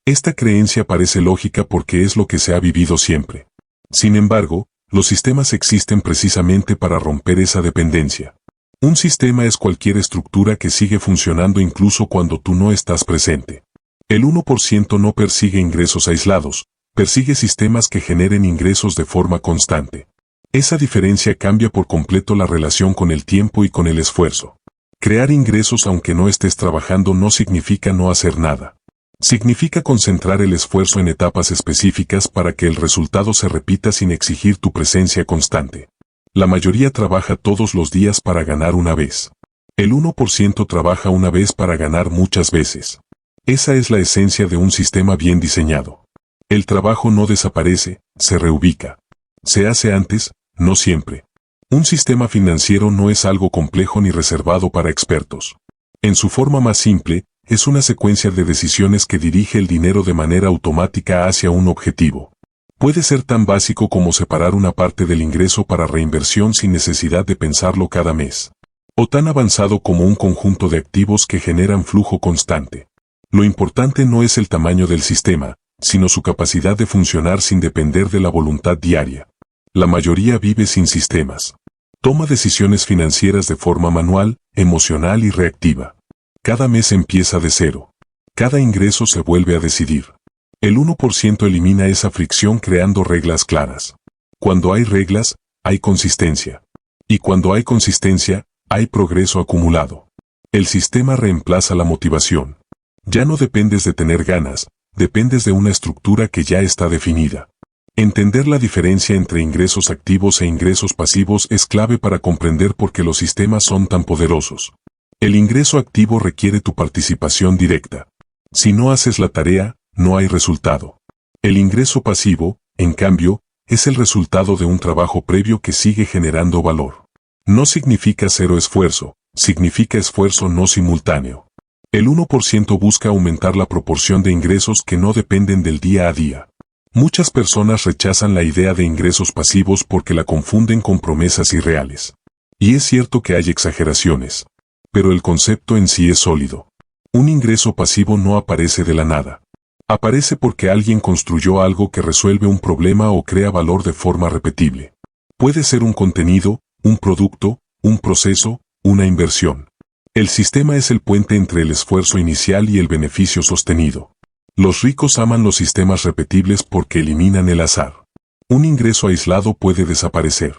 Esta creencia parece lógica porque es lo que se ha vivido siempre. Sin embargo, los sistemas existen precisamente para romper esa dependencia. Un sistema es cualquier estructura que sigue funcionando incluso cuando tú no estás presente. El 1% no persigue ingresos aislados, persigue sistemas que generen ingresos de forma constante. Esa diferencia cambia por completo la relación con el tiempo y con el esfuerzo. Crear ingresos aunque no estés trabajando no significa no hacer nada. Significa concentrar el esfuerzo en etapas específicas para que el resultado se repita sin exigir tu presencia constante. La mayoría trabaja todos los días para ganar una vez. El 1% trabaja una vez para ganar muchas veces. Esa es la esencia de un sistema bien diseñado. El trabajo no desaparece, se reubica. Se hace antes, no siempre. Un sistema financiero no es algo complejo ni reservado para expertos. En su forma más simple, es una secuencia de decisiones que dirige el dinero de manera automática hacia un objetivo. Puede ser tan básico como separar una parte del ingreso para reinversión sin necesidad de pensarlo cada mes. O tan avanzado como un conjunto de activos que generan flujo constante. Lo importante no es el tamaño del sistema, sino su capacidad de funcionar sin depender de la voluntad diaria. La mayoría vive sin sistemas. Toma decisiones financieras de forma manual, emocional y reactiva. Cada mes empieza de cero. Cada ingreso se vuelve a decidir. El 1% elimina esa fricción creando reglas claras. Cuando hay reglas, hay consistencia. Y cuando hay consistencia, hay progreso acumulado. El sistema reemplaza la motivación. Ya no dependes de tener ganas, dependes de una estructura que ya está definida. Entender la diferencia entre ingresos activos e ingresos pasivos es clave para comprender por qué los sistemas son tan poderosos. El ingreso activo requiere tu participación directa. Si no haces la tarea, no hay resultado. El ingreso pasivo, en cambio, es el resultado de un trabajo previo que sigue generando valor. No significa cero esfuerzo, significa esfuerzo no simultáneo. El 1% busca aumentar la proporción de ingresos que no dependen del día a día. Muchas personas rechazan la idea de ingresos pasivos porque la confunden con promesas irreales. Y es cierto que hay exageraciones. Pero el concepto en sí es sólido. Un ingreso pasivo no aparece de la nada. Aparece porque alguien construyó algo que resuelve un problema o crea valor de forma repetible. Puede ser un contenido, un producto, un proceso, una inversión. El sistema es el puente entre el esfuerzo inicial y el beneficio sostenido. Los ricos aman los sistemas repetibles porque eliminan el azar. Un ingreso aislado puede desaparecer.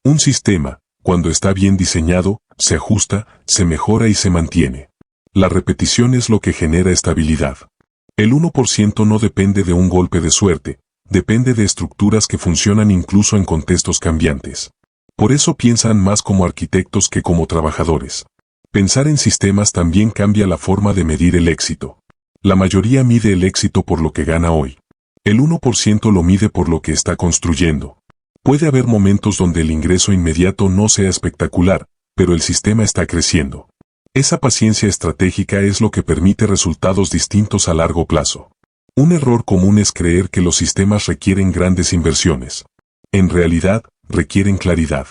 Un sistema, cuando está bien diseñado, se ajusta, se mejora y se mantiene. La repetición es lo que genera estabilidad. El 1% no depende de un golpe de suerte, depende de estructuras que funcionan incluso en contextos cambiantes. Por eso piensan más como arquitectos que como trabajadores. Pensar en sistemas también cambia la forma de medir el éxito. La mayoría mide el éxito por lo que gana hoy. El 1% lo mide por lo que está construyendo. Puede haber momentos donde el ingreso inmediato no sea espectacular, pero el sistema está creciendo. Esa paciencia estratégica es lo que permite resultados distintos a largo plazo. Un error común es creer que los sistemas requieren grandes inversiones. En realidad, requieren claridad.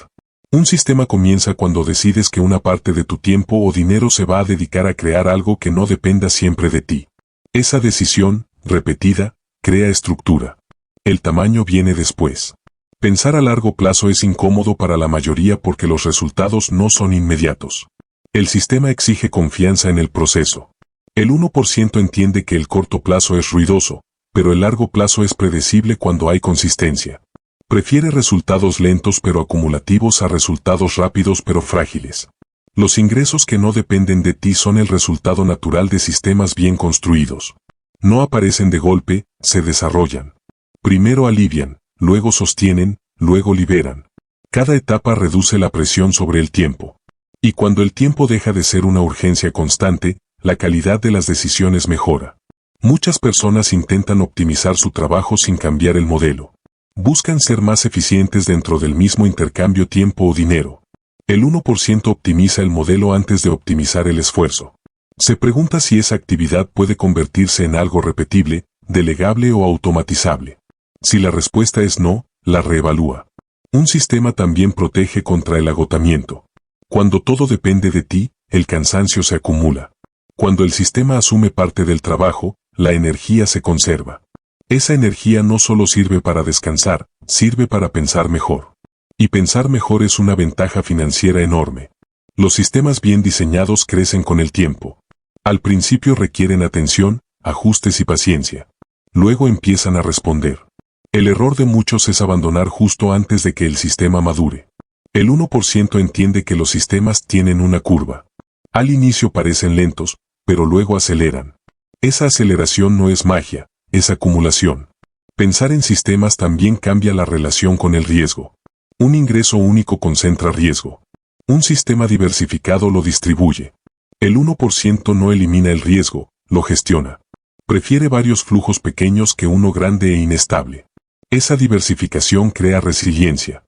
Un sistema comienza cuando decides que una parte de tu tiempo o dinero se va a dedicar a crear algo que no dependa siempre de ti. Esa decisión, repetida, crea estructura. El tamaño viene después. Pensar a largo plazo es incómodo para la mayoría porque los resultados no son inmediatos. El sistema exige confianza en el proceso. El 1% entiende que el corto plazo es ruidoso, pero el largo plazo es predecible cuando hay consistencia. Prefiere resultados lentos pero acumulativos a resultados rápidos pero frágiles. Los ingresos que no dependen de ti son el resultado natural de sistemas bien construidos. No aparecen de golpe, se desarrollan. Primero alivian, luego sostienen, luego liberan. Cada etapa reduce la presión sobre el tiempo. Y cuando el tiempo deja de ser una urgencia constante, la calidad de las decisiones mejora. Muchas personas intentan optimizar su trabajo sin cambiar el modelo. Buscan ser más eficientes dentro del mismo intercambio tiempo o dinero. El 1% optimiza el modelo antes de optimizar el esfuerzo. Se pregunta si esa actividad puede convertirse en algo repetible, delegable o automatizable. Si la respuesta es no, la reevalúa. Un sistema también protege contra el agotamiento. Cuando todo depende de ti, el cansancio se acumula. Cuando el sistema asume parte del trabajo, la energía se conserva. Esa energía no solo sirve para descansar, sirve para pensar mejor. Y pensar mejor es una ventaja financiera enorme. Los sistemas bien diseñados crecen con el tiempo. Al principio requieren atención, ajustes y paciencia. Luego empiezan a responder. El error de muchos es abandonar justo antes de que el sistema madure. El 1% entiende que los sistemas tienen una curva. Al inicio parecen lentos, pero luego aceleran. Esa aceleración no es magia, es acumulación. Pensar en sistemas también cambia la relación con el riesgo. Un ingreso único concentra riesgo. Un sistema diversificado lo distribuye. El 1% no elimina el riesgo, lo gestiona. Prefiere varios flujos pequeños que uno grande e inestable. Esa diversificación crea resiliencia.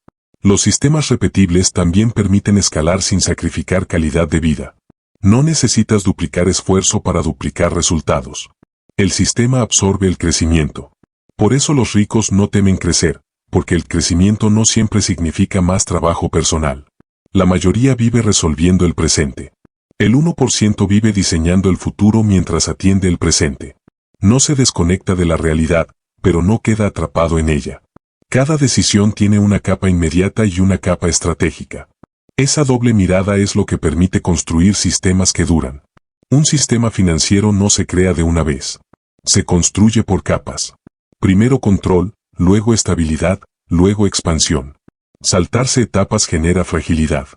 Los sistemas repetibles también permiten escalar sin sacrificar calidad de vida. No necesitas duplicar esfuerzo para duplicar resultados. El sistema absorbe el crecimiento. Por eso los ricos no temen crecer, porque el crecimiento no siempre significa más trabajo personal. La mayoría vive resolviendo el presente. El 1% vive diseñando el futuro mientras atiende el presente. No se desconecta de la realidad, pero no queda atrapado en ella. Cada decisión tiene una capa inmediata y una capa estratégica. Esa doble mirada es lo que permite construir sistemas que duran. Un sistema financiero no se crea de una vez. Se construye por capas. Primero control, luego estabilidad, luego expansión. Saltarse etapas genera fragilidad.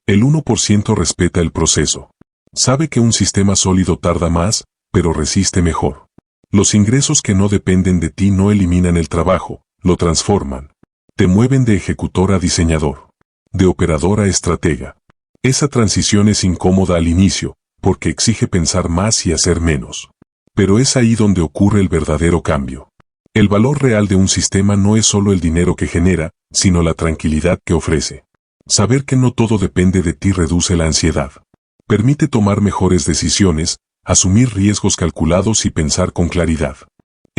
El 1% respeta el proceso. Sabe que un sistema sólido tarda más, pero resiste mejor. Los ingresos que no dependen de ti no eliminan el trabajo, lo transforman. Te mueven de ejecutor a diseñador. De operador a estratega. Esa transición es incómoda al inicio, porque exige pensar más y hacer menos. Pero es ahí donde ocurre el verdadero cambio. El valor real de un sistema no es solo el dinero que genera, sino la tranquilidad que ofrece. Saber que no todo depende de ti reduce la ansiedad. Permite tomar mejores decisiones, asumir riesgos calculados y pensar con claridad.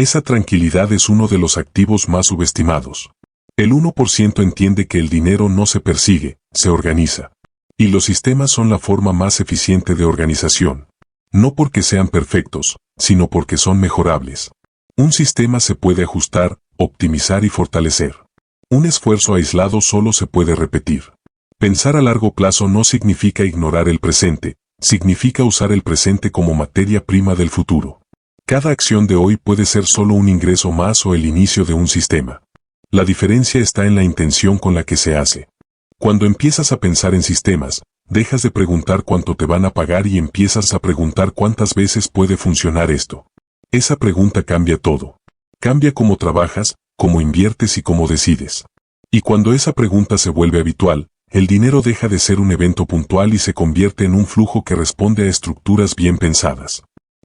Esa tranquilidad es uno de los activos más subestimados. El 1% entiende que el dinero no se persigue, se organiza. Y los sistemas son la forma más eficiente de organización. No porque sean perfectos, sino porque son mejorables. Un sistema se puede ajustar, optimizar y fortalecer. Un esfuerzo aislado solo se puede repetir. Pensar a largo plazo no significa ignorar el presente, significa usar el presente como materia prima del futuro. Cada acción de hoy puede ser solo un ingreso más o el inicio de un sistema. La diferencia está en la intención con la que se hace. Cuando empiezas a pensar en sistemas, dejas de preguntar cuánto te van a pagar y empiezas a preguntar cuántas veces puede funcionar esto. Esa pregunta cambia todo. Cambia cómo trabajas, cómo inviertes y cómo decides. Y cuando esa pregunta se vuelve habitual, el dinero deja de ser un evento puntual y se convierte en un flujo que responde a estructuras bien pensadas.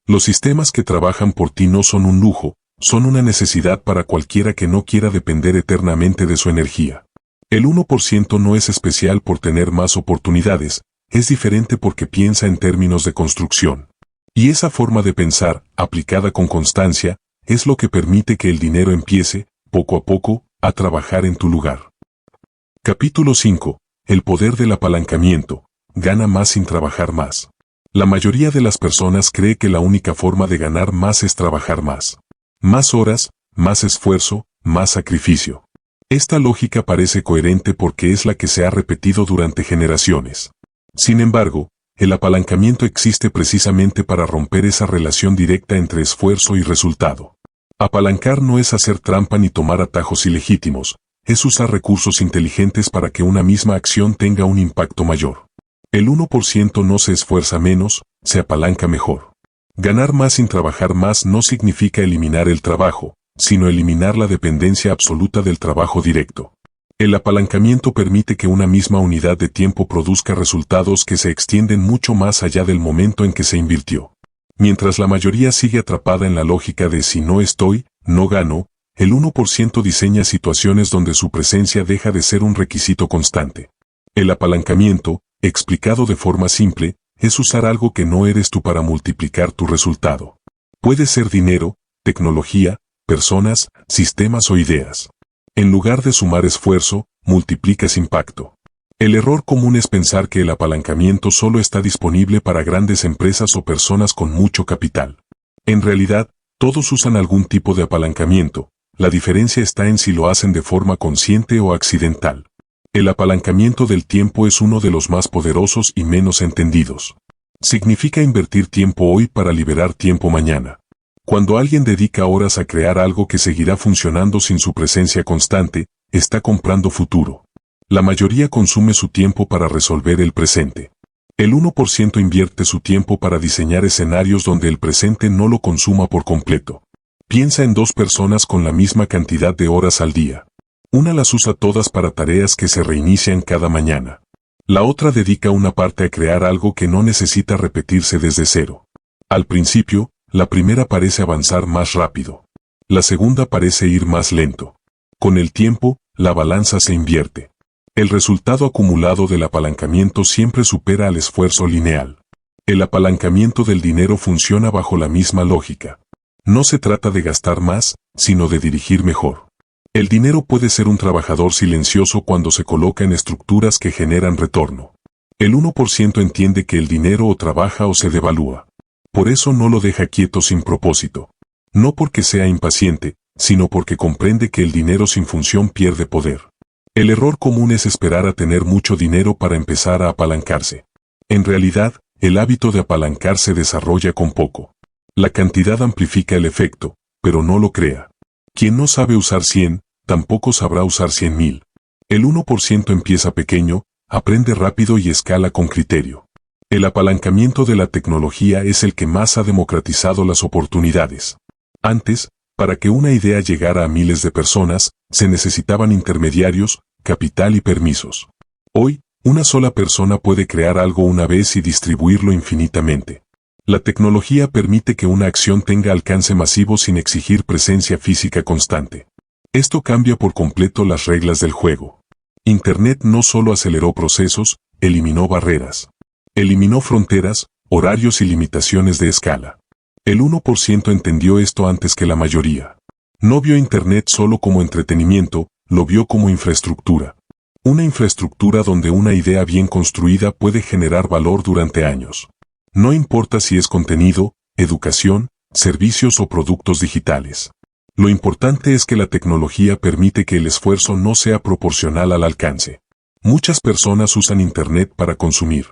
Los sistemas que trabajan por ti no son un lujo, son una necesidad para cualquiera que no quiera depender eternamente de su energía. El 1% no es especial por tener más oportunidades, es diferente porque piensa en términos de construcción. Y esa forma de pensar, aplicada con constancia, es lo que permite que el dinero empiece, poco a poco, a trabajar en tu lugar. Capítulo 5. El poder del apalancamiento. Gana más sin trabajar más. La mayoría de las personas cree que la única forma de ganar más es trabajar más. Más horas, más esfuerzo, más sacrificio. Esta lógica parece coherente porque es la que se ha repetido durante generaciones. Sin embargo, el apalancamiento existe precisamente para romper esa relación directa entre esfuerzo y resultado. Apalancar no es hacer trampa ni tomar atajos ilegítimos, es usar recursos inteligentes para que una misma acción tenga un impacto mayor. El 1% no se esfuerza menos, se apalanca mejor. Ganar más sin trabajar más no significa eliminar el trabajo, sino eliminar la dependencia absoluta del trabajo directo. El apalancamiento permite que una misma unidad de tiempo produzca resultados que se extienden mucho más allá del momento en que se invirtió. Mientras la mayoría sigue atrapada en la lógica de si no estoy, no gano, el 1% diseña situaciones donde su presencia deja de ser un requisito constante. El apalancamiento, explicado de forma simple, es usar algo que no eres tú para multiplicar tu resultado. Puede ser dinero, tecnología, personas, sistemas o ideas. En lugar de sumar esfuerzo, multiplicas impacto. El error común es pensar que el apalancamiento solo está disponible para grandes empresas o personas con mucho capital. En realidad, todos usan algún tipo de apalancamiento, la diferencia está en si lo hacen de forma consciente o accidental. El apalancamiento del tiempo es uno de los más poderosos y menos entendidos. Significa invertir tiempo hoy para liberar tiempo mañana. Cuando alguien dedica horas a crear algo que seguirá funcionando sin su presencia constante, está comprando futuro. La mayoría consume su tiempo para resolver el presente. El 1% invierte su tiempo para diseñar escenarios donde el presente no lo consuma por completo. Piensa en dos personas con la misma cantidad de horas al día. Una las usa todas para tareas que se reinician cada mañana. La otra dedica una parte a crear algo que no necesita repetirse desde cero. Al principio, la primera parece avanzar más rápido. La segunda parece ir más lento. Con el tiempo, la balanza se invierte. El resultado acumulado del apalancamiento siempre supera al esfuerzo lineal. El apalancamiento del dinero funciona bajo la misma lógica. No se trata de gastar más, sino de dirigir mejor. El dinero puede ser un trabajador silencioso cuando se coloca en estructuras que generan retorno. El 1% entiende que el dinero o trabaja o se devalúa. Por eso no lo deja quieto sin propósito. No porque sea impaciente, sino porque comprende que el dinero sin función pierde poder. El error común es esperar a tener mucho dinero para empezar a apalancarse. En realidad, el hábito de apalancar se desarrolla con poco. La cantidad amplifica el efecto, pero no lo crea. Quien no sabe usar 100, tampoco sabrá usar 100.000. El 1% empieza pequeño, aprende rápido y escala con criterio. El apalancamiento de la tecnología es el que más ha democratizado las oportunidades. Antes, para que una idea llegara a miles de personas, se necesitaban intermediarios, capital y permisos. Hoy, una sola persona puede crear algo una vez y distribuirlo infinitamente. La tecnología permite que una acción tenga alcance masivo sin exigir presencia física constante. Esto cambia por completo las reglas del juego. Internet no solo aceleró procesos, eliminó barreras. Eliminó fronteras, horarios y limitaciones de escala. El 1% entendió esto antes que la mayoría. No vio Internet solo como entretenimiento, lo vio como infraestructura. Una infraestructura donde una idea bien construida puede generar valor durante años. No importa si es contenido, educación, servicios o productos digitales. Lo importante es que la tecnología permite que el esfuerzo no sea proporcional al alcance. Muchas personas usan Internet para consumir.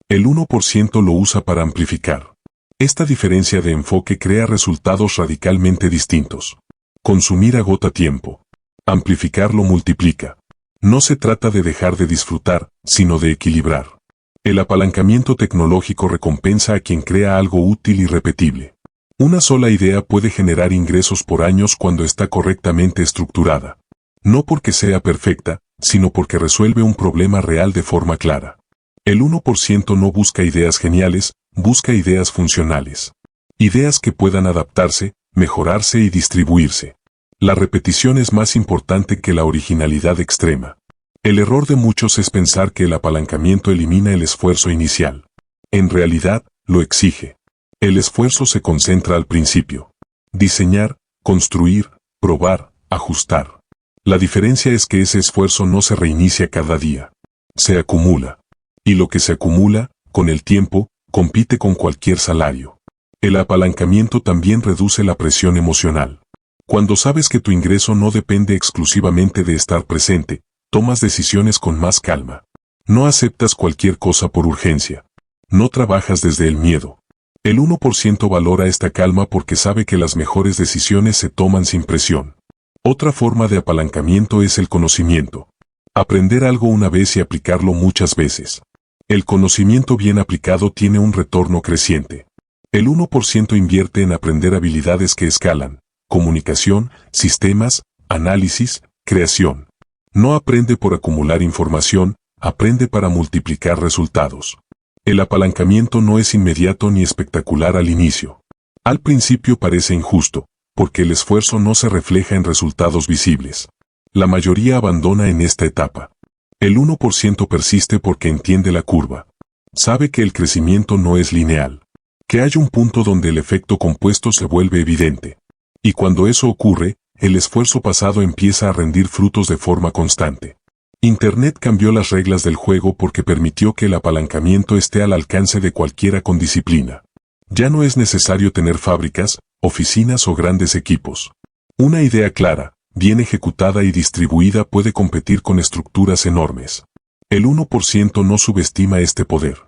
El 1% lo usa para amplificar. Esta diferencia de enfoque crea resultados radicalmente distintos. Consumir agota tiempo. Amplificar lo multiplica. No se trata de dejar de disfrutar, sino de equilibrar. El apalancamiento tecnológico recompensa a quien crea algo útil y repetible. Una sola idea puede generar ingresos por años cuando está correctamente estructurada. No porque sea perfecta, sino porque resuelve un problema real de forma clara. El 1% no busca ideas geniales, busca ideas funcionales. Ideas que puedan adaptarse, mejorarse y distribuirse. La repetición es más importante que la originalidad extrema. El error de muchos es pensar que el apalancamiento elimina el esfuerzo inicial. En realidad, lo exige. El esfuerzo se concentra al principio. Diseñar, construir, probar, ajustar. La diferencia es que ese esfuerzo no se reinicia cada día. Se acumula. Y lo que se acumula, con el tiempo, compite con cualquier salario. El apalancamiento también reduce la presión emocional. Cuando sabes que tu ingreso no depende exclusivamente de estar presente, tomas decisiones con más calma. No aceptas cualquier cosa por urgencia. No trabajas desde el miedo. El 1% valora esta calma porque sabe que las mejores decisiones se toman sin presión. Otra forma de apalancamiento es el conocimiento. Aprender algo una vez y aplicarlo muchas veces. El conocimiento bien aplicado tiene un retorno creciente. El 1% invierte en aprender habilidades que escalan: comunicación, sistemas, análisis, creación. No aprende por acumular información, aprende para multiplicar resultados. El apalancamiento no es inmediato ni espectacular al inicio. Al principio parece injusto, porque el esfuerzo no se refleja en resultados visibles. La mayoría abandona en esta etapa. El 1% persiste porque entiende la curva. Sabe que el crecimiento no es lineal. Que hay un punto donde el efecto compuesto se vuelve evidente. Y cuando eso ocurre, el esfuerzo pasado empieza a rendir frutos de forma constante. Internet cambió las reglas del juego porque permitió que el apalancamiento esté al alcance de cualquiera con disciplina. Ya no es necesario tener fábricas, oficinas o grandes equipos. Una idea clara, bien ejecutada y distribuida puede competir con estructuras enormes. El 1% no subestima este poder.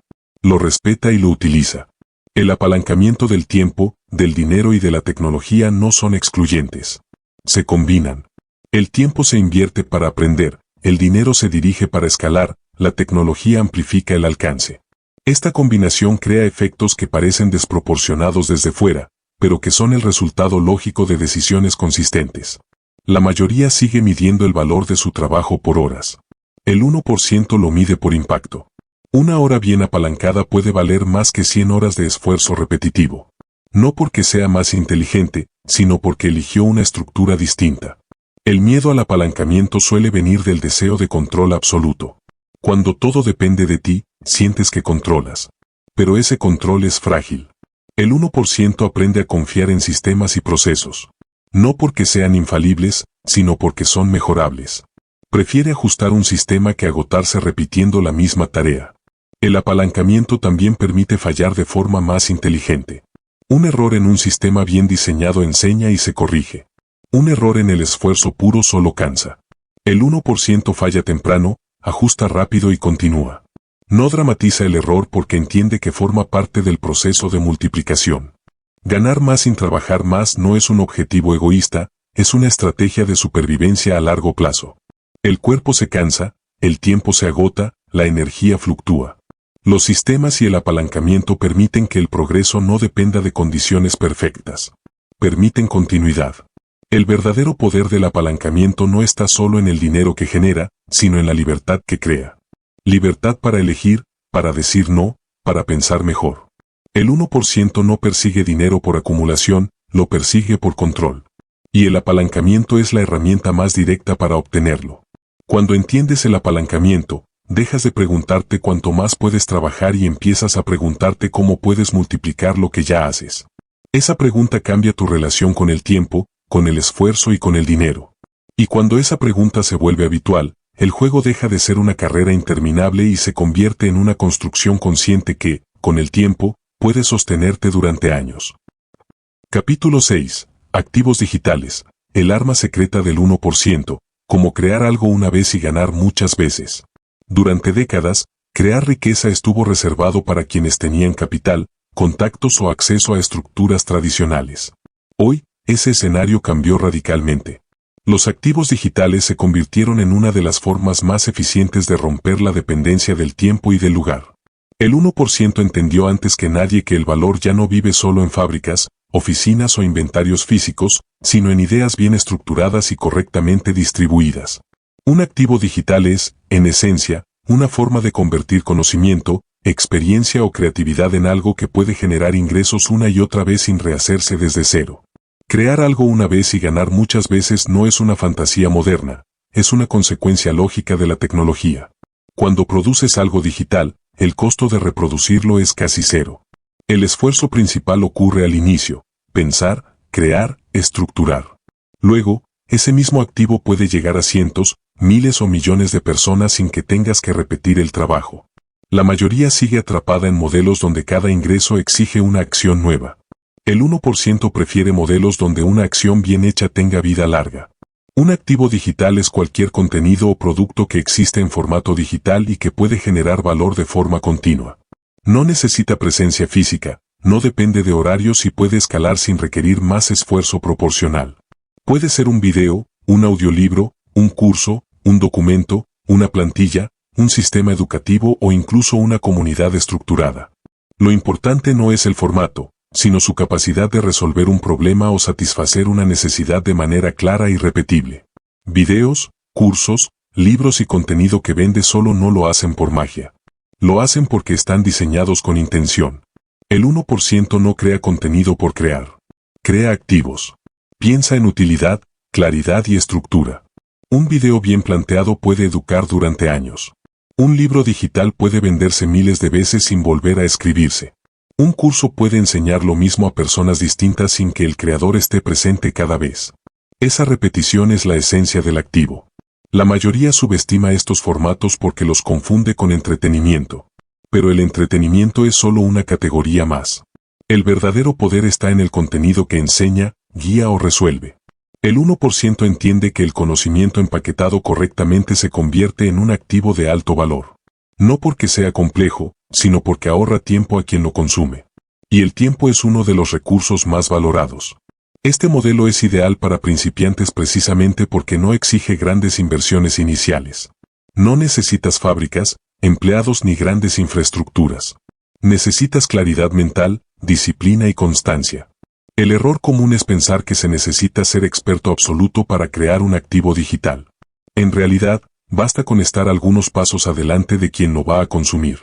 Lo respeta y lo utiliza. El apalancamiento del tiempo, del dinero y de la tecnología no son excluyentes. Se combinan. El tiempo se invierte para aprender, el dinero se dirige para escalar, la tecnología amplifica el alcance. Esta combinación crea efectos que parecen desproporcionados desde fuera, pero que son el resultado lógico de decisiones consistentes. La mayoría sigue midiendo el valor de su trabajo por horas. El 1% lo mide por impacto. Una hora bien apalancada puede valer más que 100 horas de esfuerzo repetitivo. No porque sea más inteligente, sino porque eligió una estructura distinta. El miedo al apalancamiento suele venir del deseo de control absoluto. Cuando todo depende de ti, sientes que controlas. Pero ese control es frágil. El 1% aprende a confiar en sistemas y procesos. No porque sean infalibles, sino porque son mejorables. Prefiere ajustar un sistema que agotarse repitiendo la misma tarea. El apalancamiento también permite fallar de forma más inteligente. Un error en un sistema bien diseñado enseña y se corrige. Un error en el esfuerzo puro solo cansa. El 1% falla temprano, ajusta rápido y continúa. No dramatiza el error porque entiende que forma parte del proceso de multiplicación. Ganar más sin trabajar más no es un objetivo egoísta, es una estrategia de supervivencia a largo plazo. El cuerpo se cansa, el tiempo se agota, la energía fluctúa. Los sistemas y el apalancamiento permiten que el progreso no dependa de condiciones perfectas. Permiten continuidad. El verdadero poder del apalancamiento no está solo en el dinero que genera, sino en la libertad que crea. Libertad para elegir, para decir no, para pensar mejor. El 1% no persigue dinero por acumulación, lo persigue por control. Y el apalancamiento es la herramienta más directa para obtenerlo. Cuando entiendes el apalancamiento, dejas de preguntarte cuánto más puedes trabajar y empiezas a preguntarte cómo puedes multiplicar lo que ya haces. Esa pregunta cambia tu relación con el tiempo, con el esfuerzo y con el dinero. Y cuando esa pregunta se vuelve habitual, el juego deja de ser una carrera interminable y se convierte en una construcción consciente que, con el tiempo, puede sostenerte durante años. Capítulo 6. Activos digitales. El arma secreta del 1%. Cómo crear algo una vez y ganar muchas veces. Durante décadas, crear riqueza estuvo reservado para quienes tenían capital, contactos o acceso a estructuras tradicionales. Hoy, ese escenario cambió radicalmente. Los activos digitales se convirtieron en una de las formas más eficientes de romper la dependencia del tiempo y del lugar. El 1% entendió antes que nadie que el valor ya no vive solo en fábricas, oficinas o inventarios físicos, sino en ideas bien estructuradas y correctamente distribuidas. Un activo digital es, en esencia, una forma de convertir conocimiento, experiencia o creatividad en algo que puede generar ingresos una y otra vez sin rehacerse desde cero. Crear algo una vez y ganar muchas veces no es una fantasía moderna, es una consecuencia lógica de la tecnología. Cuando produces algo digital, el costo de reproducirlo es casi cero. El esfuerzo principal ocurre al inicio: pensar, crear, estructurar. Luego, ese mismo activo puede llegar a cientos, miles o millones de personas sin que tengas que repetir el trabajo. La mayoría sigue atrapada en modelos donde cada ingreso exige una acción nueva. El 1% prefiere modelos donde una acción bien hecha tenga vida larga. Un activo digital es cualquier contenido o producto que existe en formato digital y que puede generar valor de forma continua. No necesita presencia física, no depende de horarios y puede escalar sin requerir más esfuerzo proporcional. Puede ser un video, un audiolibro, un curso, un documento, una plantilla, un sistema educativo o incluso una comunidad estructurada. Lo importante no es el formato, sino su capacidad de resolver un problema o satisfacer una necesidad de manera clara y repetible. Videos, cursos, libros y contenido que vende solo no lo hacen por magia. Lo hacen porque están diseñados con intención. El 1% no crea contenido por crear. Crea activos. Piensa en utilidad, claridad y estructura. Un video bien planteado puede educar durante años. Un libro digital puede venderse miles de veces sin volver a escribirse. Un curso puede enseñar lo mismo a personas distintas sin que el creador esté presente cada vez. Esa repetición es la esencia del activo. La mayoría subestima estos formatos porque los confunde con entretenimiento. Pero el entretenimiento es solo una categoría más. El verdadero poder está en el contenido que enseña, guía o resuelve. El 1% entiende que el conocimiento empaquetado correctamente se convierte en un activo de alto valor. No porque sea complejo, sino porque ahorra tiempo a quien lo consume. Y el tiempo es uno de los recursos más valorados. Este modelo es ideal para principiantes precisamente porque no exige grandes inversiones iniciales. No necesitas fábricas, empleados ni grandes infraestructuras. Necesitas claridad mental, disciplina y constancia. El error común es pensar que se necesita ser experto absoluto para crear un activo digital. En realidad, basta con estar algunos pasos adelante de quien lo va a consumir.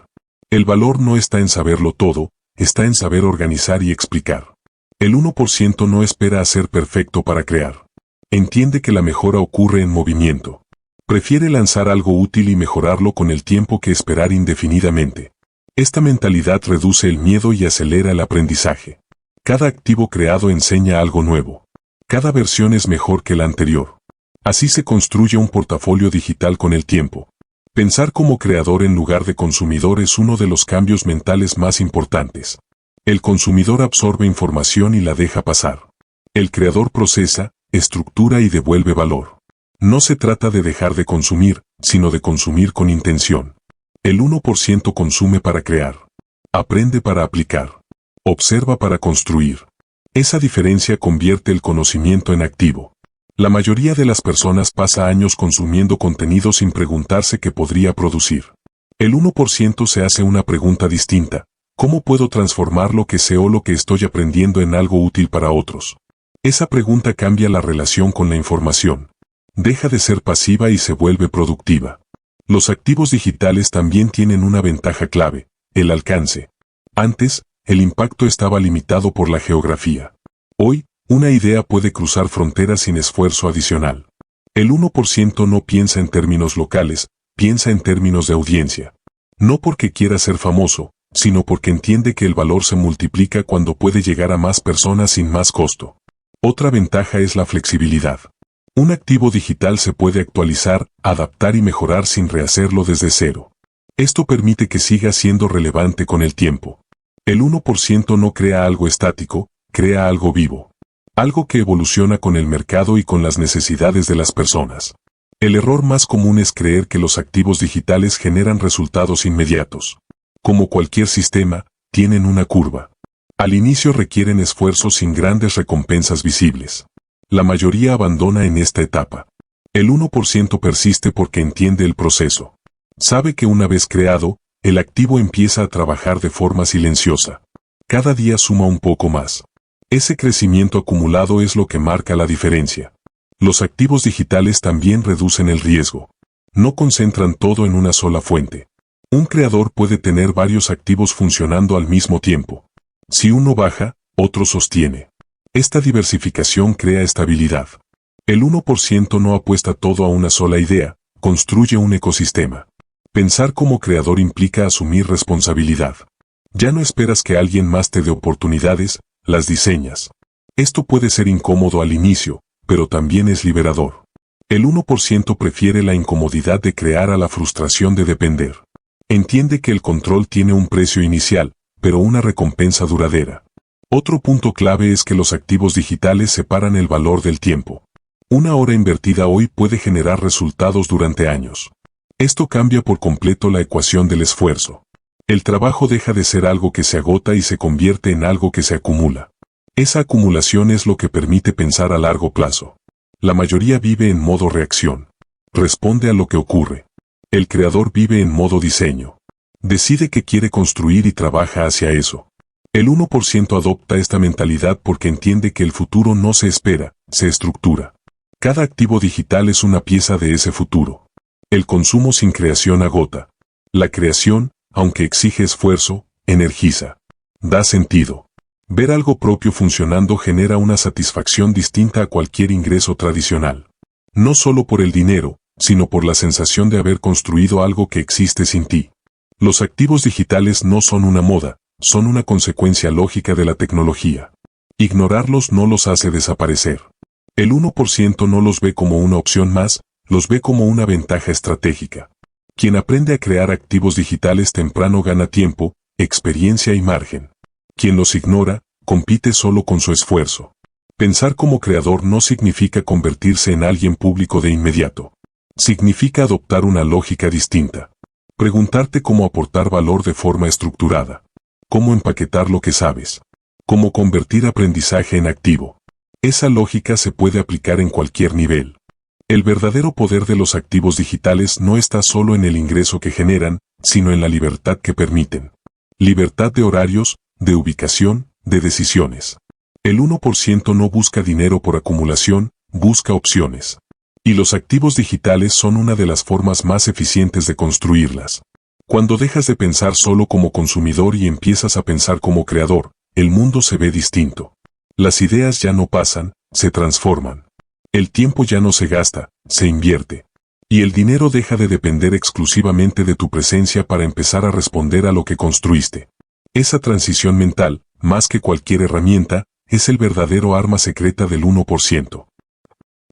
El valor no está en saberlo todo, está en saber organizar y explicar. El 1% no espera a ser perfecto para crear. Entiende que la mejora ocurre en movimiento. Prefiere lanzar algo útil y mejorarlo con el tiempo que esperar indefinidamente. Esta mentalidad reduce el miedo y acelera el aprendizaje. Cada activo creado enseña algo nuevo. Cada versión es mejor que la anterior. Así se construye un portafolio digital con el tiempo. Pensar como creador en lugar de consumidor es uno de los cambios mentales más importantes. El consumidor absorbe información y la deja pasar. El creador procesa, estructura y devuelve valor. No se trata de dejar de consumir, sino de consumir con intención. El 1% consume para crear. Aprende para aplicar. Observa para construir. Esa diferencia convierte el conocimiento en activo. La mayoría de las personas pasa años consumiendo contenido sin preguntarse qué podría producir. El 1% se hace una pregunta distinta: ¿cómo puedo transformar lo que sé o lo que estoy aprendiendo en algo útil para otros? Esa pregunta cambia la relación con la información. Deja de ser pasiva y se vuelve productiva. Los activos digitales también tienen una ventaja clave: el alcance. Antes, el impacto estaba limitado por la geografía. Hoy, una idea puede cruzar fronteras sin esfuerzo adicional. El 1% no piensa en términos locales, piensa en términos de audiencia. No porque quiera ser famoso, sino porque entiende que el valor se multiplica cuando puede llegar a más personas sin más costo. Otra ventaja es la flexibilidad. Un activo digital se puede actualizar, adaptar y mejorar sin rehacerlo desde cero. Esto permite que siga siendo relevante con el tiempo. El 1% no crea algo estático, crea algo vivo. Algo que evoluciona con el mercado y con las necesidades de las personas. El error más común es creer que los activos digitales generan resultados inmediatos. Como cualquier sistema, tienen una curva. Al inicio requieren esfuerzos sin grandes recompensas visibles. La mayoría abandona en esta etapa. El 1% persiste porque entiende el proceso. Sabe que una vez creado, el activo empieza a trabajar de forma silenciosa. Cada día suma un poco más. Ese crecimiento acumulado es lo que marca la diferencia. Los activos digitales también reducen el riesgo. No concentran todo en una sola fuente. Un creador puede tener varios activos funcionando al mismo tiempo. Si uno baja, otro sostiene. Esta diversificación crea estabilidad. El 1% no apuesta todo a una sola idea, construye un ecosistema. Pensar como creador implica asumir responsabilidad. Ya no esperas que alguien más te dé oportunidades, las diseñas. Esto puede ser incómodo al inicio, pero también es liberador. El 1% prefiere la incomodidad de crear a la frustración de depender. Entiende que el control tiene un precio inicial, pero una recompensa duradera. Otro punto clave es que los activos digitales separan el valor del tiempo. Una hora invertida hoy puede generar resultados durante años. Esto cambia por completo la ecuación del esfuerzo. El trabajo deja de ser algo que se agota y se convierte en algo que se acumula. Esa acumulación es lo que permite pensar a largo plazo. La mayoría vive en modo reacción. Responde a lo que ocurre. El creador vive en modo diseño. Decide qué quiere construir y trabaja hacia eso. El 1% adopta esta mentalidad porque entiende que el futuro no se espera, se estructura. Cada activo digital es una pieza de ese futuro. El consumo sin creación agota. La creación, aunque exige esfuerzo, energiza. Da sentido. Ver algo propio funcionando genera una satisfacción distinta a cualquier ingreso tradicional. No solo por el dinero, sino por la sensación de haber construido algo que existe sin ti. Los activos digitales no son una moda, son una consecuencia lógica de la tecnología. Ignorarlos no los hace desaparecer. El 1% no los ve como una opción más, los ve como una ventaja estratégica. Quien aprende a crear activos digitales temprano gana tiempo, experiencia y margen. Quien los ignora, compite solo con su esfuerzo. Pensar como creador no significa convertirse en alguien público de inmediato. Significa adoptar una lógica distinta. Preguntarte cómo aportar valor de forma estructurada. Cómo empaquetar lo que sabes. Cómo convertir aprendizaje en activo. Esa lógica se puede aplicar en cualquier nivel. El verdadero poder de los activos digitales no está solo en el ingreso que generan, sino en la libertad que permiten. Libertad de horarios, de ubicación, de decisiones. El 1% no busca dinero por acumulación, busca opciones. Y los activos digitales son una de las formas más eficientes de construirlas. Cuando dejas de pensar solo como consumidor y empiezas a pensar como creador, el mundo se ve distinto. Las ideas ya no pasan, se transforman. El tiempo ya no se gasta, se invierte. Y el dinero deja de depender exclusivamente de tu presencia para empezar a responder a lo que construiste. Esa transición mental, más que cualquier herramienta, es el verdadero arma secreta del 1%.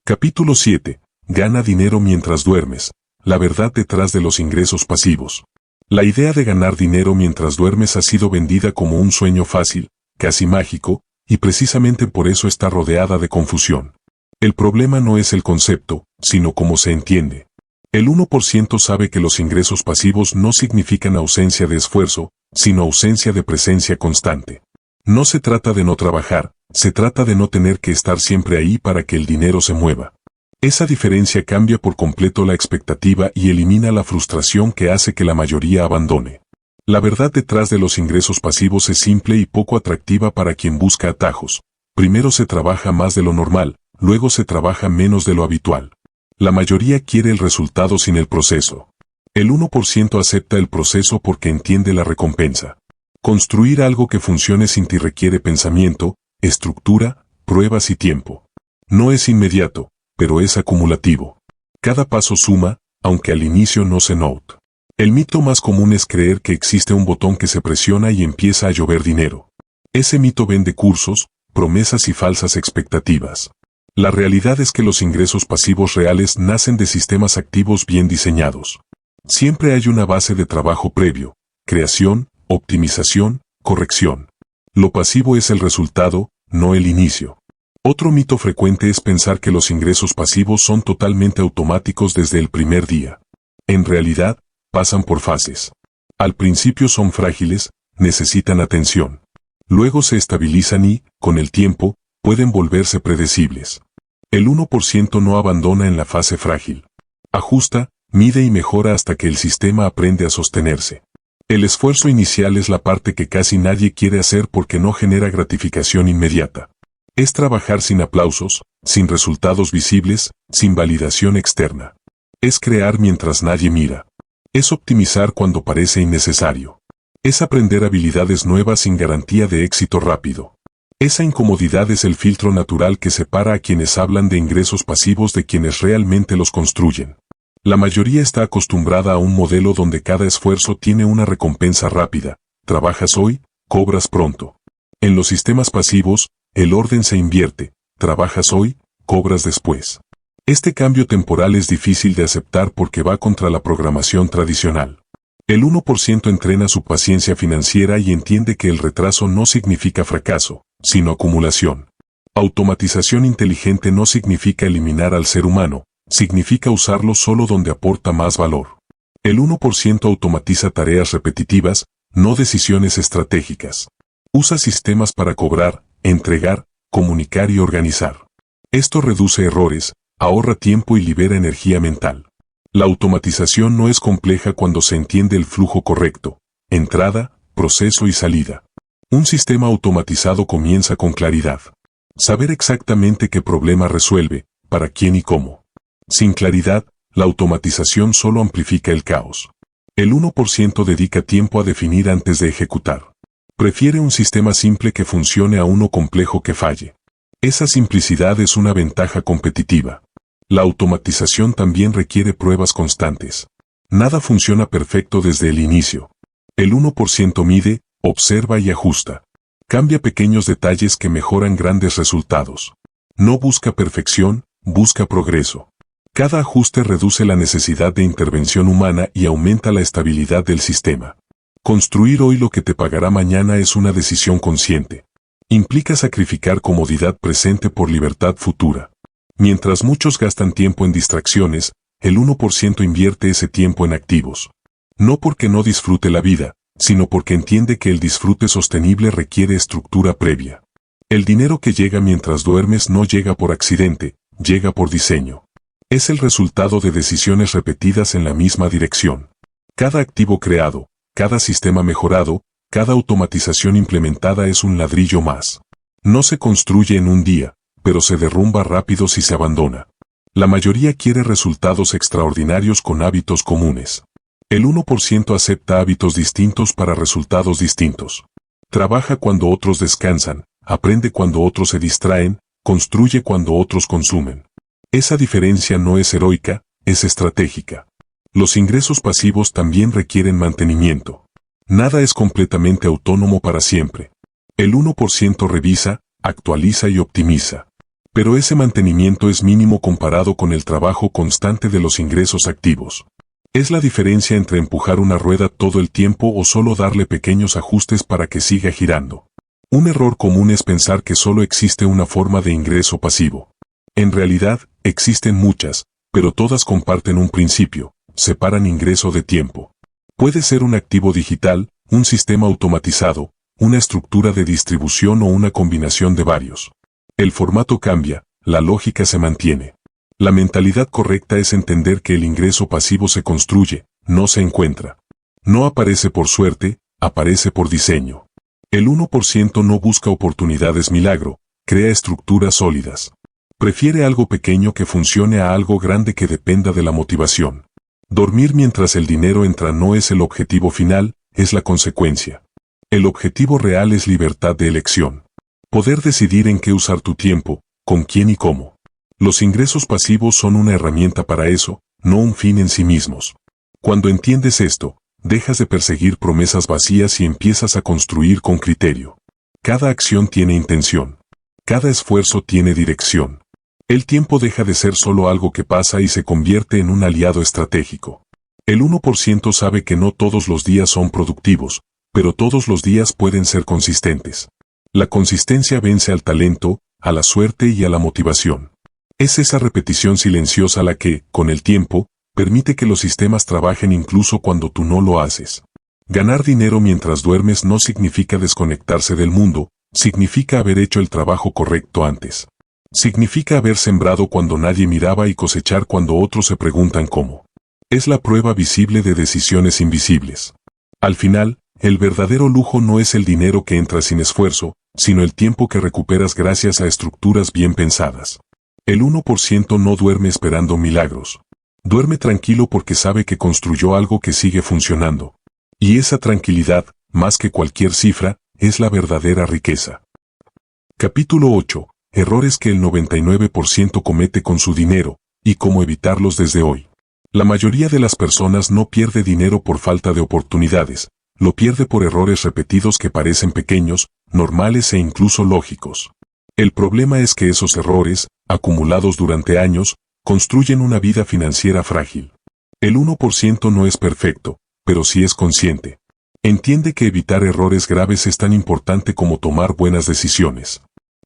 Capítulo 7. Gana dinero mientras duermes. La verdad detrás de los ingresos pasivos. La idea de ganar dinero mientras duermes ha sido vendida como un sueño fácil, casi mágico, y precisamente por eso está rodeada de confusión. El problema no es el concepto, sino cómo se entiende. El 1% sabe que los ingresos pasivos no significan ausencia de esfuerzo, sino ausencia de presencia constante. No se trata de no trabajar, se trata de no tener que estar siempre ahí para que el dinero se mueva. Esa diferencia cambia por completo la expectativa y elimina la frustración que hace que la mayoría abandone. La verdad detrás de los ingresos pasivos es simple y poco atractiva para quien busca atajos. Primero se trabaja más de lo normal, luego se trabaja menos de lo habitual. La mayoría quiere el resultado sin el proceso. El 1% acepta el proceso porque entiende la recompensa. Construir algo que funcione sin ti requiere pensamiento, estructura, pruebas y tiempo. No es inmediato, pero es acumulativo. Cada paso suma, aunque al inicio no se note. El mito más común es creer que existe un botón que se presiona y empieza a llover dinero. Ese mito vende cursos, promesas y falsas expectativas. La realidad es que los ingresos pasivos reales nacen de sistemas activos bien diseñados. Siempre hay una base de trabajo previo, creación, optimización, corrección. Lo pasivo es el resultado, no el inicio. Otro mito frecuente es pensar que los ingresos pasivos son totalmente automáticos desde el primer día. En realidad, pasan por fases. Al principio son frágiles, necesitan atención. Luego se estabilizan y, con el tiempo, pueden volverse predecibles. El 1% no abandona en la fase frágil. Ajusta, mide y mejora hasta que el sistema aprende a sostenerse. El esfuerzo inicial es la parte que casi nadie quiere hacer porque no genera gratificación inmediata. Es trabajar sin aplausos, sin resultados visibles, sin validación externa. Es crear mientras nadie mira. Es optimizar cuando parece innecesario. Es aprender habilidades nuevas sin garantía de éxito rápido. Esa incomodidad es el filtro natural que separa a quienes hablan de ingresos pasivos de quienes realmente los construyen. La mayoría está acostumbrada a un modelo donde cada esfuerzo tiene una recompensa rápida. Trabajas hoy, cobras pronto. En los sistemas pasivos, el orden se invierte. Trabajas hoy, cobras después. Este cambio temporal es difícil de aceptar porque va contra la programación tradicional. El 1% entrena su paciencia financiera y entiende que el retraso no significa fracaso, sino acumulación. Automatización inteligente no significa eliminar al ser humano, significa usarlo solo donde aporta más valor. El 1% automatiza tareas repetitivas, no decisiones estratégicas. Usa sistemas para cobrar, entregar, comunicar y organizar. Esto reduce errores, ahorra tiempo y libera energía mental. La automatización no es compleja cuando se entiende el flujo correcto, entrada, proceso y salida. Un sistema automatizado comienza con claridad. Saber exactamente qué problema resuelve, para quién y cómo. Sin claridad, la automatización solo amplifica el caos. El 1% dedica tiempo a definir antes de ejecutar. Prefiere un sistema simple que funcione a uno complejo que falle. Esa simplicidad es una ventaja competitiva. La automatización también requiere pruebas constantes. Nada funciona perfecto desde el inicio. El 1% mide, observa y ajusta. Cambia pequeños detalles que mejoran grandes resultados. No busca perfección, busca progreso. Cada ajuste reduce la necesidad de intervención humana y aumenta la estabilidad del sistema. Construir hoy lo que te pagará mañana es una decisión consciente. Implica sacrificar comodidad presente por libertad futura. Mientras muchos gastan tiempo en distracciones, el 1% invierte ese tiempo en activos. No porque no disfrute la vida, sino porque entiende que el disfrute sostenible requiere estructura previa. El dinero que llega mientras duermes no llega por accidente, llega por diseño. Es el resultado de decisiones repetidas en la misma dirección. Cada activo creado, cada sistema mejorado, cada automatización implementada es un ladrillo más. No se construye en un día, pero se derrumba rápido si se abandona. La mayoría quiere resultados extraordinarios con hábitos comunes. El 1% acepta hábitos distintos para resultados distintos. Trabaja cuando otros descansan, aprende cuando otros se distraen, construye cuando otros consumen. Esa diferencia no es heroica, es estratégica. Los ingresos pasivos también requieren mantenimiento. Nada es completamente autónomo para siempre. El 1% revisa, actualiza y optimiza. Pero ese mantenimiento es mínimo comparado con el trabajo constante de los ingresos activos. Es la diferencia entre empujar una rueda todo el tiempo o solo darle pequeños ajustes para que siga girando. Un error común es pensar que solo existe una forma de ingreso pasivo. En realidad, existen muchas, pero todas comparten un principio: separan ingreso de tiempo. Puede ser un activo digital, un sistema automatizado, una estructura de distribución o una combinación de varios. El formato cambia, la lógica se mantiene. La mentalidad correcta es entender que el ingreso pasivo se construye, no se encuentra. No aparece por suerte, aparece por diseño. El 1% no busca oportunidades milagro, crea estructuras sólidas. Prefiere algo pequeño que funcione a algo grande que dependa de la motivación. Dormir mientras el dinero entra no es el objetivo final, es la consecuencia. El objetivo real es libertad de elección. Poder decidir en qué usar tu tiempo, con quién y cómo. Los ingresos pasivos son una herramienta para eso, no un fin en sí mismos. Cuando entiendes esto, dejas de perseguir promesas vacías y empiezas a construir con criterio. Cada acción tiene intención. Cada esfuerzo tiene dirección. El tiempo deja de ser solo algo que pasa y se convierte en un aliado estratégico. El 1% sabe que no todos los días son productivos, pero todos los días pueden ser consistentes. La consistencia vence al talento, a la suerte y a la motivación. Es esa repetición silenciosa la que, con el tiempo, permite que los sistemas trabajen incluso cuando tú no lo haces. Ganar dinero mientras duermes no significa desconectarse del mundo, significa haber hecho el trabajo correcto antes. Significa haber sembrado cuando nadie miraba y cosechar cuando otros se preguntan cómo. Es la prueba visible de decisiones invisibles. Al final, el verdadero lujo no es el dinero que entra sin esfuerzo, sino el tiempo que recuperas gracias a estructuras bien pensadas. El 1% no duerme esperando milagros. Duerme tranquilo porque sabe que construyó algo que sigue funcionando. Y esa tranquilidad, más que cualquier cifra, es la verdadera riqueza. Capítulo 8. Errores que el 99% comete con su dinero, y cómo evitarlos desde hoy. La mayoría de las personas no pierde dinero por falta de oportunidades, lo pierde por errores repetidos que parecen pequeños, normales e incluso lógicos. El problema es que esos errores, acumulados durante años, construyen una vida financiera frágil. El 1% no es perfecto, pero sí es consciente. Entiende que evitar errores graves es tan importante como tomar buenas decisiones.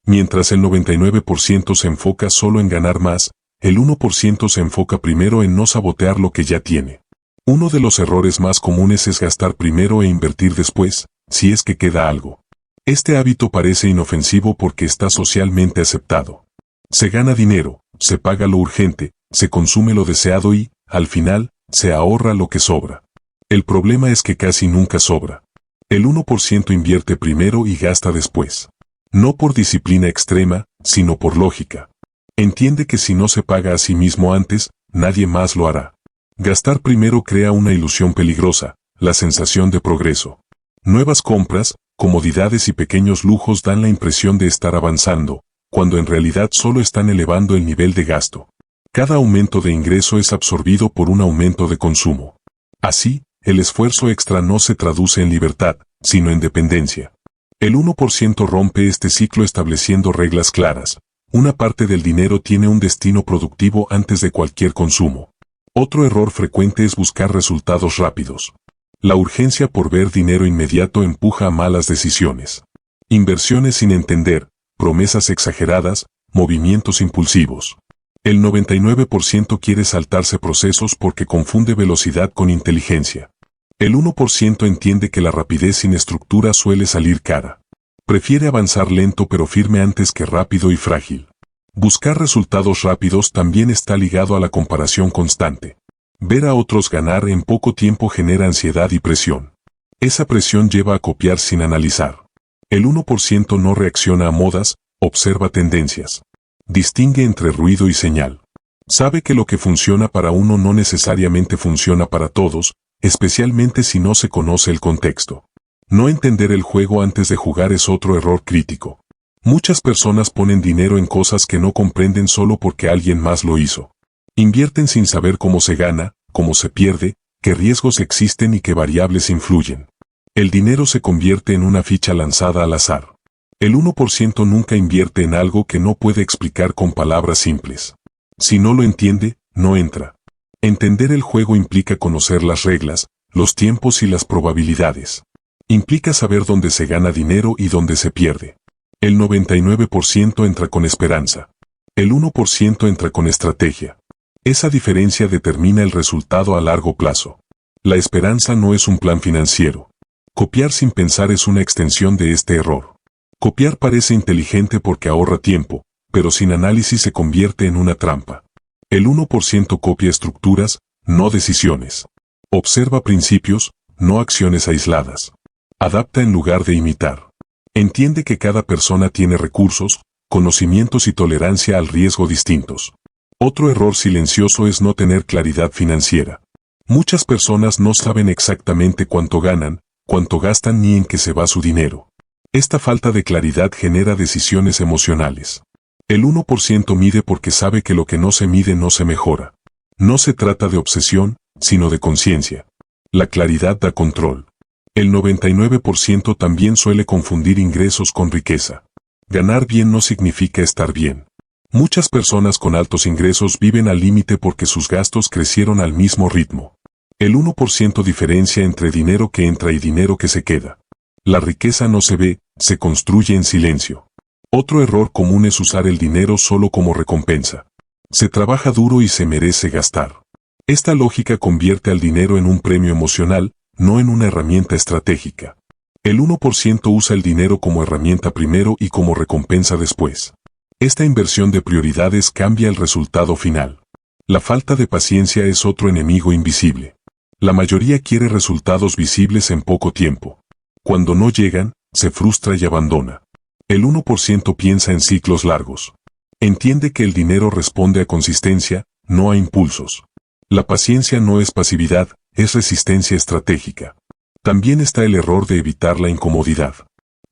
Mientras el 99% se enfoca solo en ganar más, el 1% se enfoca primero en no sabotear lo que ya tiene. Uno de los errores más comunes es gastar primero e invertir después, si es que queda algo. Este hábito parece inofensivo porque está socialmente aceptado. Se gana dinero, se paga lo urgente, se consume lo deseado y, al final, se ahorra lo que sobra. El problema es que casi nunca sobra. El 1% invierte primero y gasta después. No por disciplina extrema, sino por lógica. Entiende que si no se paga a sí mismo antes, nadie más lo hará. Gastar primero crea una ilusión peligrosa, la sensación de progreso. Nuevas compras, comodidades y pequeños lujos dan la impresión de estar avanzando, cuando en realidad solo están elevando el nivel de gasto. Cada aumento de ingreso es absorbido por un aumento de consumo. Así, el esfuerzo extra no se traduce en libertad, sino en dependencia. El 1% rompe este ciclo estableciendo reglas claras. Una parte del dinero tiene un destino productivo antes de cualquier consumo. Otro error frecuente es buscar resultados rápidos. La urgencia por ver dinero inmediato empuja a malas decisiones. Inversiones sin entender, promesas exageradas, movimientos impulsivos. El 99% quiere saltarse procesos porque confunde velocidad con inteligencia. El 1% entiende que la rapidez sin estructura suele salir cara. Prefiere avanzar lento pero firme antes que rápido y frágil. Buscar resultados rápidos también está ligado a la comparación constante. Ver a otros ganar en poco tiempo genera ansiedad y presión. Esa presión lleva a copiar sin analizar. El 1% no reacciona a modas, observa tendencias. Distingue entre ruido y señal. Sabe que lo que funciona para uno no necesariamente funciona para todos, especialmente si no se conoce el contexto. No entender el juego antes de jugar es otro error crítico. Muchas personas ponen dinero en cosas que no comprenden solo porque alguien más lo hizo. Invierten sin saber cómo se gana, cómo se pierde, qué riesgos existen y qué variables influyen. El dinero se convierte en una ficha lanzada al azar. El 1% nunca invierte en algo que no puede explicar con palabras simples. Si no lo entiende, no entra. Entender el juego implica conocer las reglas, los tiempos y las probabilidades. Implica saber dónde se gana dinero y dónde se pierde. El 99% entra con esperanza. El 1% entra con estrategia. Esa diferencia determina el resultado a largo plazo. La esperanza no es un plan financiero. Copiar sin pensar es una extensión de este error. Copiar parece inteligente porque ahorra tiempo, pero sin análisis se convierte en una trampa. El 1% copia estructuras, no decisiones. Observa principios, no acciones aisladas. Adapta en lugar de imitar. Entiende que cada persona tiene recursos, conocimientos y tolerancia al riesgo distintos. Otro error silencioso es no tener claridad financiera. Muchas personas no saben exactamente cuánto ganan, cuánto gastan ni en qué se va su dinero. Esta falta de claridad genera decisiones emocionales. El 1% mide porque sabe que lo que no se mide no se mejora. No se trata de obsesión, sino de conciencia. La claridad da control. El 99% también suele confundir ingresos con riqueza. Ganar bien no significa estar bien. Muchas personas con altos ingresos viven al límite porque sus gastos crecieron al mismo ritmo. El 1% diferencia entre dinero que entra y dinero que se queda. La riqueza no se ve, se construye en silencio. Otro error común es usar el dinero solo como recompensa. Se trabaja duro y se merece gastar. Esta lógica convierte al dinero en un premio emocional, no en una herramienta estratégica. El 1% usa el dinero como herramienta primero y como recompensa después. Esta inversión de prioridades cambia el resultado final. La falta de paciencia es otro enemigo invisible. La mayoría quiere resultados visibles en poco tiempo. Cuando no llegan, se frustra y abandona. El 1% piensa en ciclos largos. Entiende que el dinero responde a consistencia, no a impulsos. La paciencia no es pasividad, es resistencia estratégica. También está el error de evitar la incomodidad.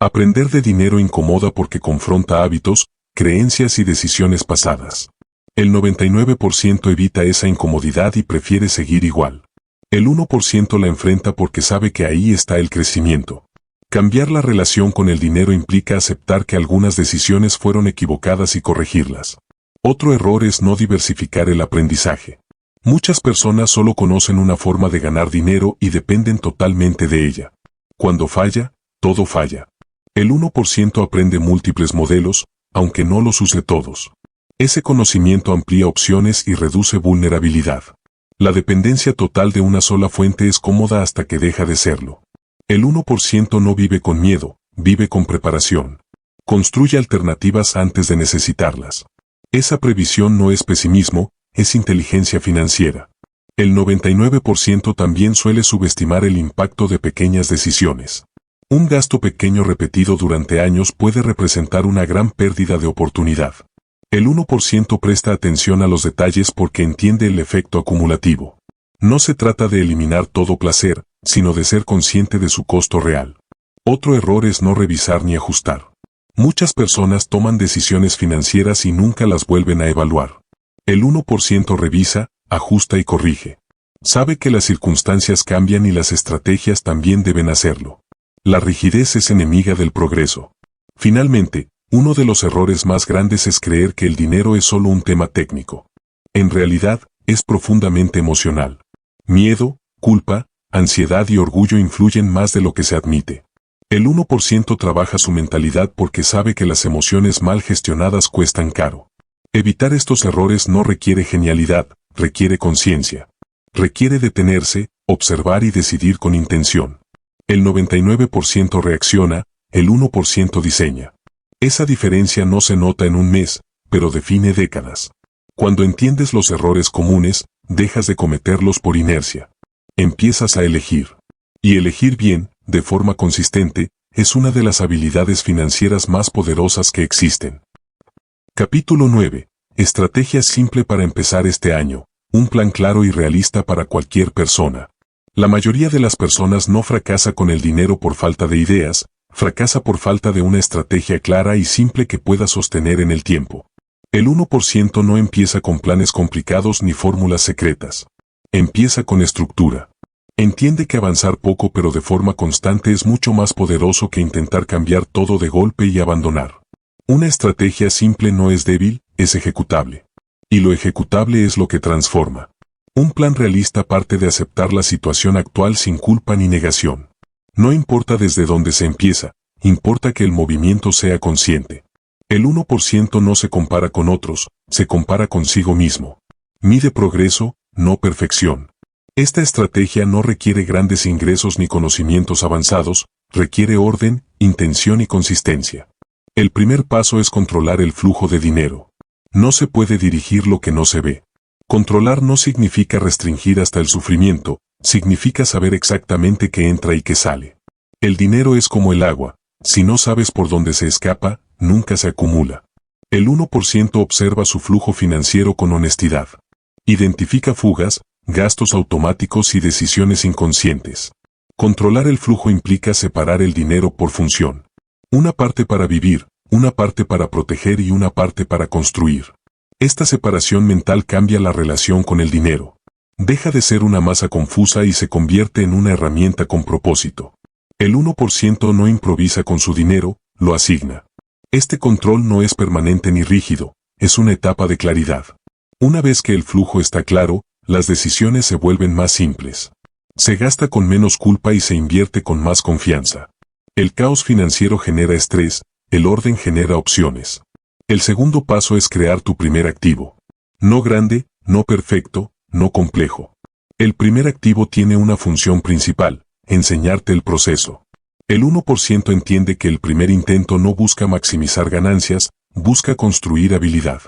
Aprender de dinero incomoda porque confronta hábitos, creencias y decisiones pasadas. El 99% evita esa incomodidad y prefiere seguir igual. El 1% la enfrenta porque sabe que ahí está el crecimiento. Cambiar la relación con el dinero implica aceptar que algunas decisiones fueron equivocadas y corregirlas. Otro error es no diversificar el aprendizaje. Muchas personas solo conocen una forma de ganar dinero y dependen totalmente de ella. Cuando falla, todo falla. El 1% aprende múltiples modelos, aunque no los use todos. Ese conocimiento amplía opciones y reduce vulnerabilidad. La dependencia total de una sola fuente es cómoda hasta que deja de serlo. El 1% no vive con miedo, vive con preparación. Construye alternativas antes de necesitarlas. Esa previsión no es pesimismo, es inteligencia financiera. El 99% también suele subestimar el impacto de pequeñas decisiones. Un gasto pequeño repetido durante años puede representar una gran pérdida de oportunidad. El 1% presta atención a los detalles porque entiende el efecto acumulativo. No se trata de eliminar todo placer, sino de ser consciente de su costo real. Otro error es no revisar ni ajustar. Muchas personas toman decisiones financieras y nunca las vuelven a evaluar. El 1% revisa, ajusta y corrige. Sabe que las circunstancias cambian y las estrategias también deben hacerlo. La rigidez es enemiga del progreso. Finalmente, uno de los errores más grandes es creer que el dinero es solo un tema técnico. En realidad, es profundamente emocional. Miedo, culpa, ansiedad y orgullo influyen más de lo que se admite. El 1% trabaja su mentalidad porque sabe que las emociones mal gestionadas cuestan caro. Evitar estos errores no requiere genialidad, requiere conciencia. Requiere detenerse, observar y decidir con intención. El 99% reacciona, el 1% diseña. Esa diferencia no se nota en un mes, pero define décadas. Cuando entiendes los errores comunes, dejas de cometerlos por inercia. Empiezas a elegir. Y elegir bien, de forma consistente, es una de las habilidades financieras más poderosas que existen. Capítulo 9. Estrategia simple para empezar este año. Un plan claro y realista para cualquier persona. La mayoría de las personas no fracasa con el dinero por falta de ideas, fracasa por falta de una estrategia clara y simple que pueda sostener en el tiempo. El 1% no empieza con planes complicados ni fórmulas secretas. Empieza con estructura. Entiende que avanzar poco pero de forma constante es mucho más poderoso que intentar cambiar todo de golpe y abandonar. Una estrategia simple no es débil, es ejecutable. Y lo ejecutable es lo que transforma. Un plan realista parte de aceptar la situación actual sin culpa ni negación. No importa desde dónde se empieza, importa que el movimiento sea consciente. El 1% no se compara con otros, se compara consigo mismo. Mide progreso, no perfección. Esta estrategia no requiere grandes ingresos ni conocimientos avanzados, requiere orden, intención y consistencia. El primer paso es controlar el flujo de dinero. No se puede dirigir lo que no se ve. Controlar no significa restringir hasta el sufrimiento, significa saber exactamente qué entra y qué sale. El dinero es como el agua, si no sabes por dónde se escapa, nunca se acumula. El 1% observa su flujo financiero con honestidad. Identifica fugas, gastos automáticos y decisiones inconscientes. Controlar el flujo implica separar el dinero por función. Una parte para vivir, una parte para proteger y una parte para construir. Esta separación mental cambia la relación con el dinero. Deja de ser una masa confusa y se convierte en una herramienta con propósito. El 1% no improvisa con su dinero, lo asigna. Este control no es permanente ni rígido, es una etapa de claridad. Una vez que el flujo está claro, las decisiones se vuelven más simples. Se gasta con menos culpa y se invierte con más confianza. El caos financiero genera estrés, el orden genera opciones. El segundo paso es crear tu primer activo. No grande, no perfecto, no complejo. El primer activo tiene una función principal, enseñarte el proceso. El 1% entiende que el primer intento no busca maximizar ganancias, busca construir habilidad.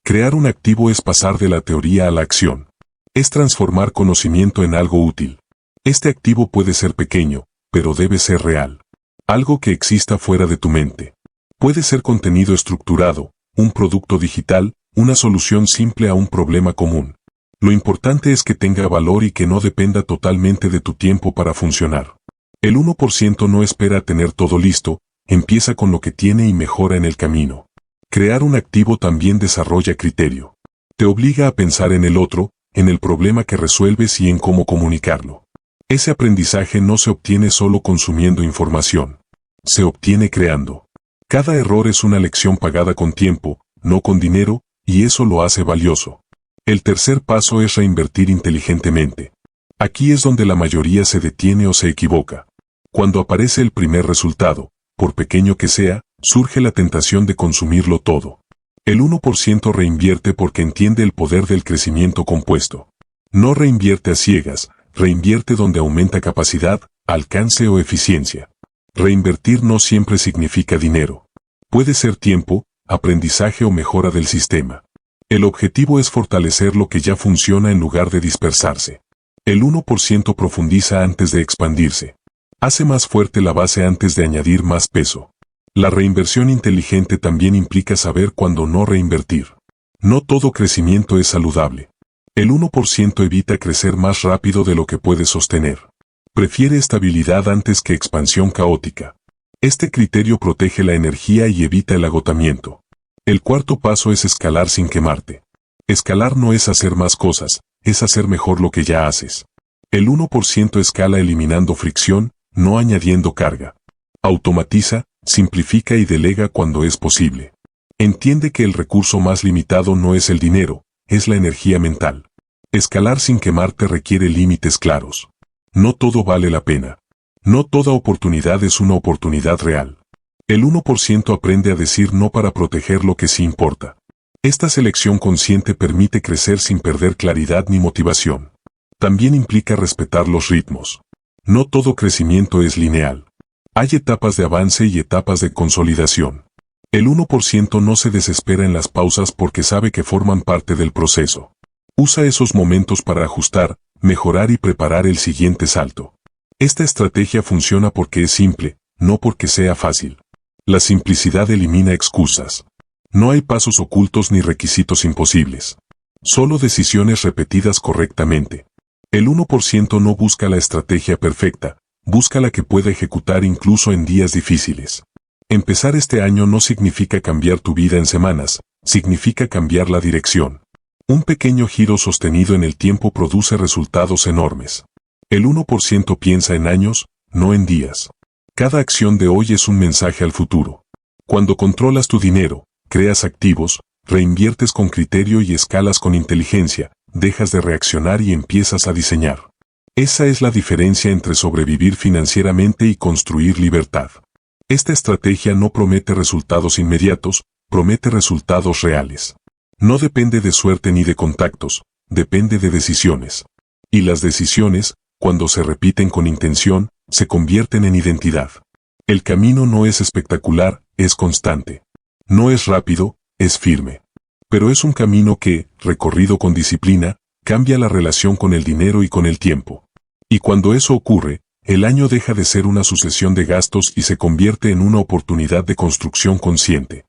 Crear un activo es pasar de la teoría a la acción. Es transformar conocimiento en algo útil. Este activo puede ser pequeño, pero debe ser real. Algo que exista fuera de tu mente. Puede ser contenido estructurado, un producto digital, una solución simple a un problema común. Lo importante es que tenga valor y que no dependa totalmente de tu tiempo para funcionar. El 1% no espera tener todo listo, empieza con lo que tiene y mejora en el camino. Crear un activo también desarrolla criterio. Te obliga a pensar en el otro, en el problema que resuelves y en cómo comunicarlo. Ese aprendizaje no se obtiene solo consumiendo información. Se obtiene creando. Cada error es una lección pagada con tiempo, no con dinero, y eso lo hace valioso. El tercer paso es reinvertir inteligentemente. Aquí es donde la mayoría se detiene o se equivoca. Cuando aparece el primer resultado, por pequeño que sea, surge la tentación de consumirlo todo. El 1% reinvierte porque entiende el poder del crecimiento compuesto. No reinvierte a ciegas, reinvierte donde aumenta capacidad, alcance o eficiencia. Reinvertir no siempre significa dinero. Puede ser tiempo, aprendizaje o mejora del sistema. El objetivo es fortalecer lo que ya funciona en lugar de dispersarse. El 1% profundiza antes de expandirse. Hace más fuerte la base antes de añadir más peso. La reinversión inteligente también implica saber cuándo no reinvertir. No todo crecimiento es saludable. El 1% evita crecer más rápido de lo que puede sostener. Prefiere estabilidad antes que expansión caótica. Este criterio protege la energía y evita el agotamiento. El cuarto paso es escalar sin quemarte. Escalar no es hacer más cosas, es hacer mejor lo que ya haces. El 1% escala eliminando fricción, no añadiendo carga. Automatiza, simplifica y delega cuando es posible. Entiende que el recurso más limitado no es el dinero, es la energía mental. Escalar sin quemarte requiere límites claros. No todo vale la pena. No toda oportunidad es una oportunidad real. El 1% aprende a decir no para proteger lo que sí importa. Esta selección consciente permite crecer sin perder claridad ni motivación. También implica respetar los ritmos. No todo crecimiento es lineal. Hay etapas de avance y etapas de consolidación. El 1% no se desespera en las pausas porque sabe que forman parte del proceso. Usa esos momentos para ajustar, mejorar y preparar el siguiente salto. Esta estrategia funciona porque es simple, no porque sea fácil. La simplicidad elimina excusas. No hay pasos ocultos ni requisitos imposibles. Solo decisiones repetidas correctamente. El 1% no busca la estrategia perfecta, busca la que pueda ejecutar incluso en días difíciles. Empezar este año no significa cambiar tu vida en semanas, significa cambiar la dirección. Un pequeño giro sostenido en el tiempo produce resultados enormes. El 1% piensa en años, no en días. Cada acción de hoy es un mensaje al futuro. Cuando controlas tu dinero, creas activos, reinviertes con criterio y escalas con inteligencia, dejas de reaccionar y empiezas a diseñar. Esa es la diferencia entre sobrevivir financieramente y construir libertad. Esta estrategia no promete resultados inmediatos, promete resultados reales. No depende de suerte ni de contactos, depende de decisiones. Y las decisiones, cuando se repiten con intención, se convierten en identidad. El camino no es espectacular, es constante. No es rápido, es firme. Pero es un camino que, recorrido con disciplina, cambia la relación con el dinero y con el tiempo. Y cuando eso ocurre, el año deja de ser una sucesión de gastos y se convierte en una oportunidad de construcción consciente.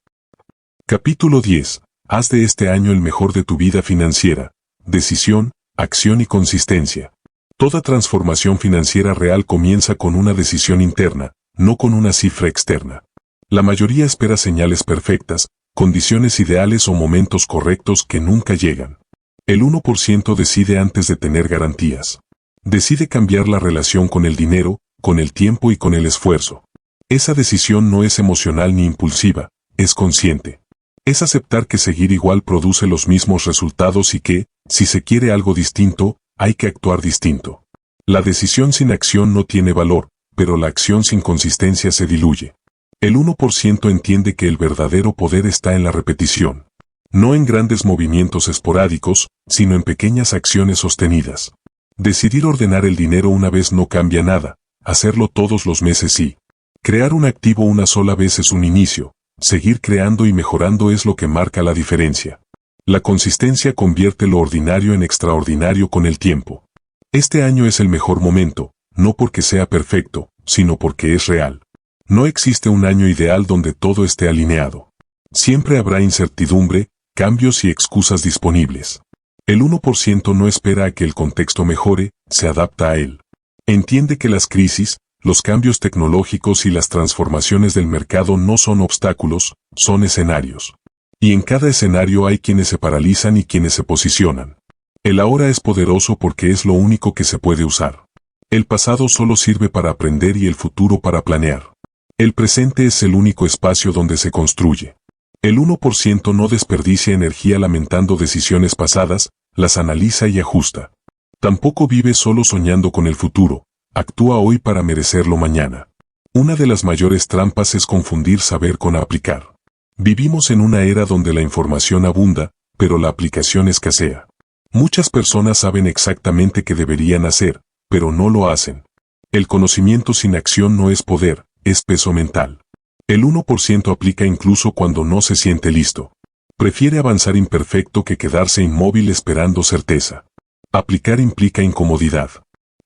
Capítulo 10. Haz de este año el mejor de tu vida financiera. Decisión, acción y consistencia. Toda transformación financiera real comienza con una decisión interna, no con una cifra externa. La mayoría espera señales perfectas, condiciones ideales o momentos correctos que nunca llegan. El 1% decide antes de tener garantías. Decide cambiar la relación con el dinero, con el tiempo y con el esfuerzo. Esa decisión no es emocional ni impulsiva, es consciente. Es aceptar que seguir igual produce los mismos resultados y que, si se quiere algo distinto, hay que actuar distinto. La decisión sin acción no tiene valor, pero la acción sin consistencia se diluye. El 1% entiende que el verdadero poder está en la repetición. No en grandes movimientos esporádicos, sino en pequeñas acciones sostenidas. Decidir ordenar el dinero una vez no cambia nada, hacerlo todos los meses sí. Crear un activo una sola vez es un inicio, seguir creando y mejorando es lo que marca la diferencia. La consistencia convierte lo ordinario en extraordinario con el tiempo. Este año es el mejor momento, no porque sea perfecto, sino porque es real. No existe un año ideal donde todo esté alineado. Siempre habrá incertidumbre, cambios y excusas disponibles. El 1% no espera a que el contexto mejore, se adapta a él. Entiende que las crisis, Los cambios tecnológicos y las transformaciones del mercado no son obstáculos, son escenarios. Y en cada escenario hay quienes se paralizan y quienes se posicionan. El ahora es poderoso porque es lo único que se puede usar. El pasado solo sirve para aprender y el futuro para planear. El presente es el único espacio donde se construye. El 1% no desperdicia energía lamentando decisiones pasadas, las analiza y ajusta. Tampoco vive solo soñando con el futuro, actúa hoy para merecerlo mañana. Una de las mayores trampas es confundir saber con aplicar. Vivimos en una era donde la información abunda, pero la aplicación escasea. Muchas personas saben exactamente qué deberían hacer, pero no lo hacen. El conocimiento sin acción no es poder, es peso mental. El 1% aplica incluso cuando no se siente listo. Prefiere avanzar imperfecto que quedarse inmóvil esperando certeza. Aplicar implica incomodidad.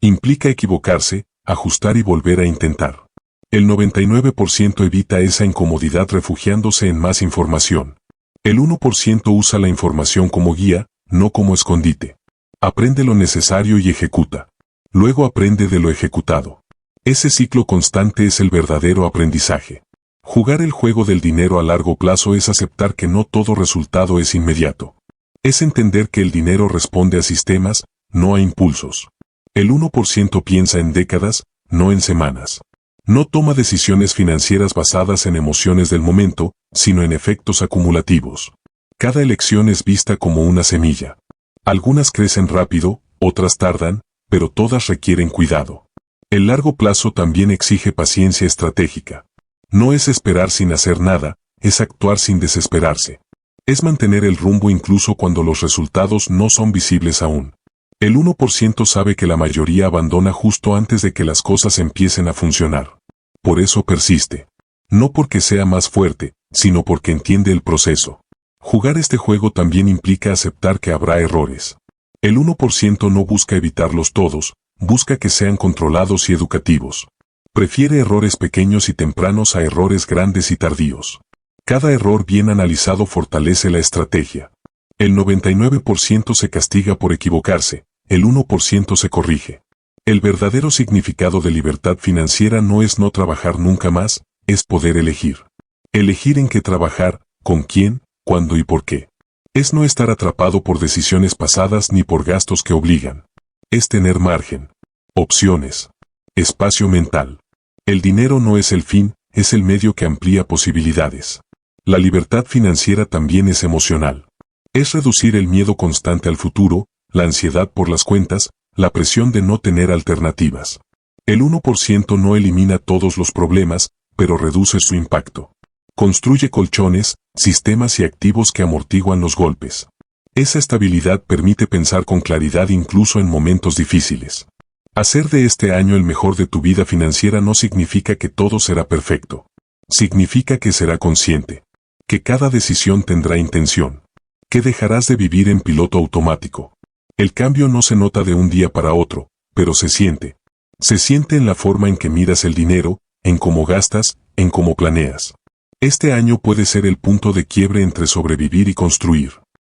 Implica equivocarse, ajustar y volver a intentar. El 99% evita esa incomodidad refugiándose en más información. El 1% usa la información como guía, no como escondite. Aprende lo necesario y ejecuta. Luego aprende de lo ejecutado. Ese ciclo constante es el verdadero aprendizaje. Jugar el juego del dinero a largo plazo es aceptar que no todo resultado es inmediato. Es entender que el dinero responde a sistemas, no a impulsos. El 1% piensa en décadas, no en semanas. No toma decisiones financieras basadas en emociones del momento, sino en efectos acumulativos. Cada elección es vista como una semilla. Algunas crecen rápido, otras tardan, pero todas requieren cuidado. El largo plazo también exige paciencia estratégica. No es esperar sin hacer nada, es actuar sin desesperarse. Es mantener el rumbo incluso cuando los resultados no son visibles aún. El 1% sabe que la mayoría abandona justo antes de que las cosas empiecen a funcionar. Por eso persiste. No porque sea más fuerte, sino porque entiende el proceso. Jugar este juego también implica aceptar que habrá errores. El 1% no busca evitarlos todos, busca que sean controlados y educativos. Prefiere errores pequeños y tempranos a errores grandes y tardíos. Cada error bien analizado fortalece la estrategia. El 99% se castiga por equivocarse, el 1% se corrige. El verdadero significado de libertad financiera no es no trabajar nunca más, es poder elegir. Elegir en qué trabajar, con quién, cuándo y por qué. Es no estar atrapado por decisiones pasadas ni por gastos que obligan. Es tener margen, opciones, espacio mental. El dinero no es el fin, es el medio que amplía posibilidades. La libertad financiera también es emocional. Es reducir el miedo constante al futuro, la ansiedad por las cuentas, la presión de no tener alternativas. El 1% no elimina todos los problemas, pero reduce su impacto. Construye colchones, sistemas y activos que amortiguan los golpes. Esa estabilidad permite pensar con claridad incluso en momentos difíciles. Hacer de este año el mejor de tu vida financiera no significa que todo será perfecto. Significa que será consciente. Que cada decisión tendrá intención. Que dejarás de vivir en piloto automático. El cambio no se nota de un día para otro, pero se siente. Se siente en la forma en que miras el dinero, en cómo gastas, en cómo planeas. Este año puede ser el punto de quiebre entre sobrevivir y construir.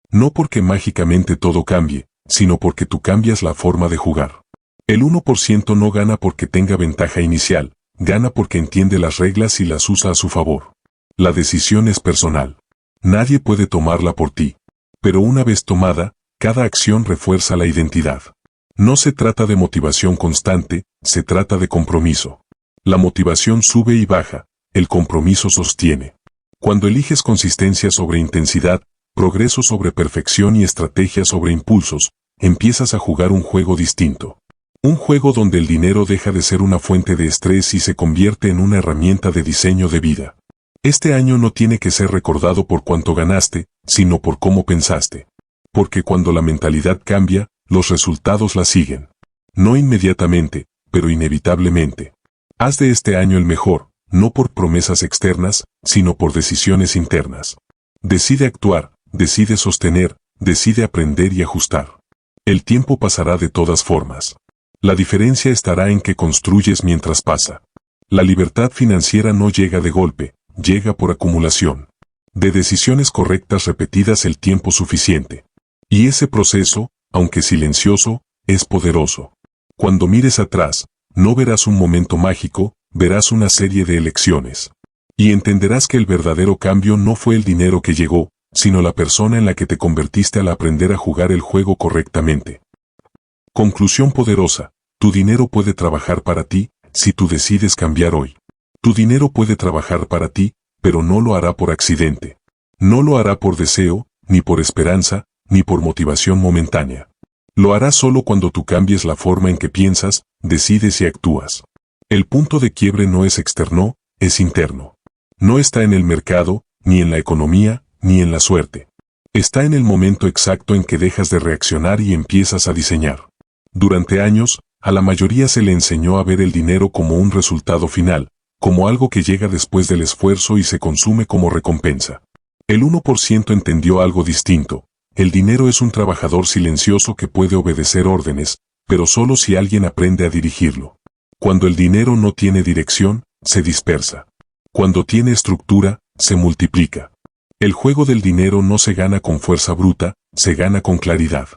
No porque mágicamente todo cambie, sino porque tú cambias la forma de jugar. El 1% no gana porque tenga ventaja inicial, gana porque entiende las reglas y las usa a su favor. La decisión es personal. Nadie puede tomarla por ti. Pero una vez tomada, cada acción refuerza la identidad. No se trata de motivación constante, se trata de compromiso. La motivación sube y baja, el compromiso sostiene. Cuando eliges consistencia sobre intensidad, progreso sobre perfección y estrategia sobre impulsos, empiezas a jugar un juego distinto. Un juego donde el dinero deja de ser una fuente de estrés y se convierte en una herramienta de diseño de vida. Este año no tiene que ser recordado por cuánto ganaste, sino por cómo pensaste. Porque cuando la mentalidad cambia, los resultados la siguen. No inmediatamente, pero inevitablemente. Haz de este año el mejor, no por promesas externas, sino por decisiones internas. Decide actuar, decide sostener, decide aprender y ajustar. El tiempo pasará de todas formas. La diferencia estará en que construyes mientras pasa. La libertad financiera no llega de golpe, llega por acumulación. De decisiones correctas repetidas el tiempo suficiente. Y ese proceso, aunque silencioso, es poderoso. Cuando mires atrás, no verás un momento mágico, verás una serie de elecciones. Y entenderás que el verdadero cambio no fue el dinero que llegó, sino la persona en la que te convertiste al aprender a jugar el juego correctamente. Conclusión poderosa: tu dinero puede trabajar para ti, si tú decides cambiar hoy. Tu dinero puede trabajar para ti, pero no lo hará por accidente. No lo hará por deseo, ni por esperanza, ni por motivación momentánea. Lo hará solo cuando tú cambies la forma en que piensas, decides y actúas. El punto de quiebre no es externo, es interno. No está en el mercado, ni en la economía, ni en la suerte. Está en el momento exacto en que dejas de reaccionar y empiezas a diseñar. Durante años, a la mayoría se le enseñó a ver el dinero como un resultado final, como algo que llega después del esfuerzo y se consume como recompensa. El 1% entendió algo distinto. El dinero es un trabajador silencioso que puede obedecer órdenes, pero solo si alguien aprende a dirigirlo. Cuando el dinero no tiene dirección, se dispersa. Cuando tiene estructura, se multiplica. El juego del dinero no se gana con fuerza bruta, se gana con claridad.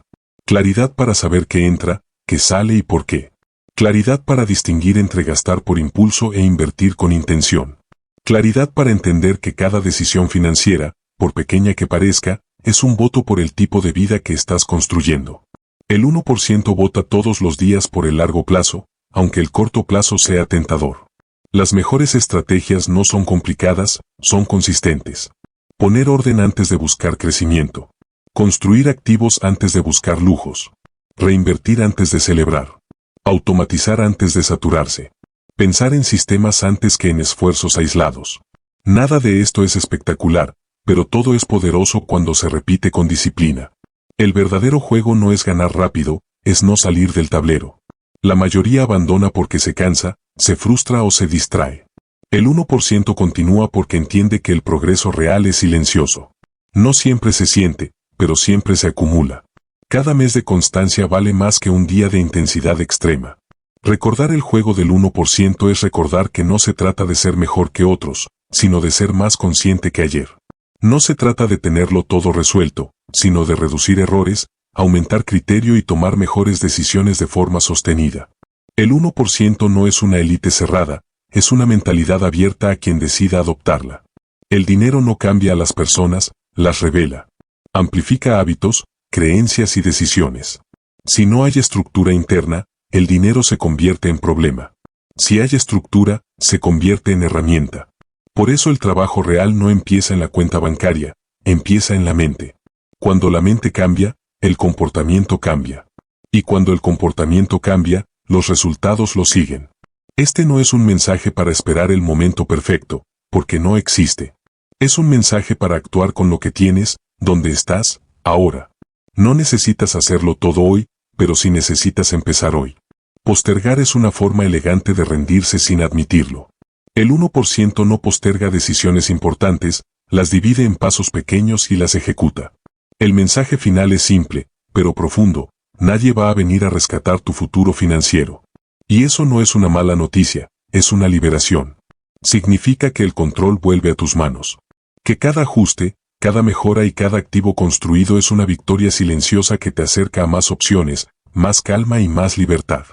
Claridad para saber qué entra, qué sale y por qué. Claridad para distinguir entre gastar por impulso e invertir con intención. Claridad para entender que cada decisión financiera, por pequeña que parezca, es un voto por el tipo de vida que estás construyendo. El 1% vota todos los días por el largo plazo, aunque el corto plazo sea tentador. Las mejores estrategias no son complicadas, son consistentes. Poner orden antes de buscar crecimiento. Construir activos antes de buscar lujos. Reinvertir antes de celebrar. Automatizar antes de saturarse. Pensar en sistemas antes que en esfuerzos aislados. Nada de esto es espectacular, pero todo es poderoso cuando se repite con disciplina. El verdadero juego no es ganar rápido, es no salir del tablero. La mayoría abandona porque se cansa, se frustra o se distrae. El 1% continúa porque entiende que el progreso real es silencioso. No siempre se siente, pero siempre se acumula. Cada mes de constancia vale más que un día de intensidad extrema. Recordar el juego del 1% es recordar que no se trata de ser mejor que otros, sino de ser más consciente que ayer. No se trata de tenerlo todo resuelto, sino de reducir errores, aumentar criterio y tomar mejores decisiones de forma sostenida. El 1% no es una élite cerrada, es una mentalidad abierta a quien decida adoptarla. El dinero no cambia a las personas, las revela. Amplifica hábitos, creencias y decisiones. Si no hay estructura interna, el dinero se convierte en problema. Si hay estructura, se convierte en herramienta. Por eso el trabajo real no empieza en la cuenta bancaria, empieza en la mente. Cuando la mente cambia, el comportamiento cambia. Y cuando el comportamiento cambia, los resultados lo siguen. Este no es un mensaje para esperar el momento perfecto, porque no existe. Es un mensaje para actuar con lo que tienes, donde estás, ahora. No necesitas hacerlo todo hoy, pero sí necesitas empezar hoy. Postergar es una forma elegante de rendirse sin admitirlo. El 1% no posterga decisiones importantes, las divide en pasos pequeños y las ejecuta. El mensaje final es simple, pero profundo: nadie va a venir a rescatar tu futuro financiero. Y eso no es una mala noticia, es una liberación. Significa que el control vuelve a tus manos. Que cada ajuste, cada mejora y cada activo construido es una victoria silenciosa que te acerca a más opciones, más calma y más libertad.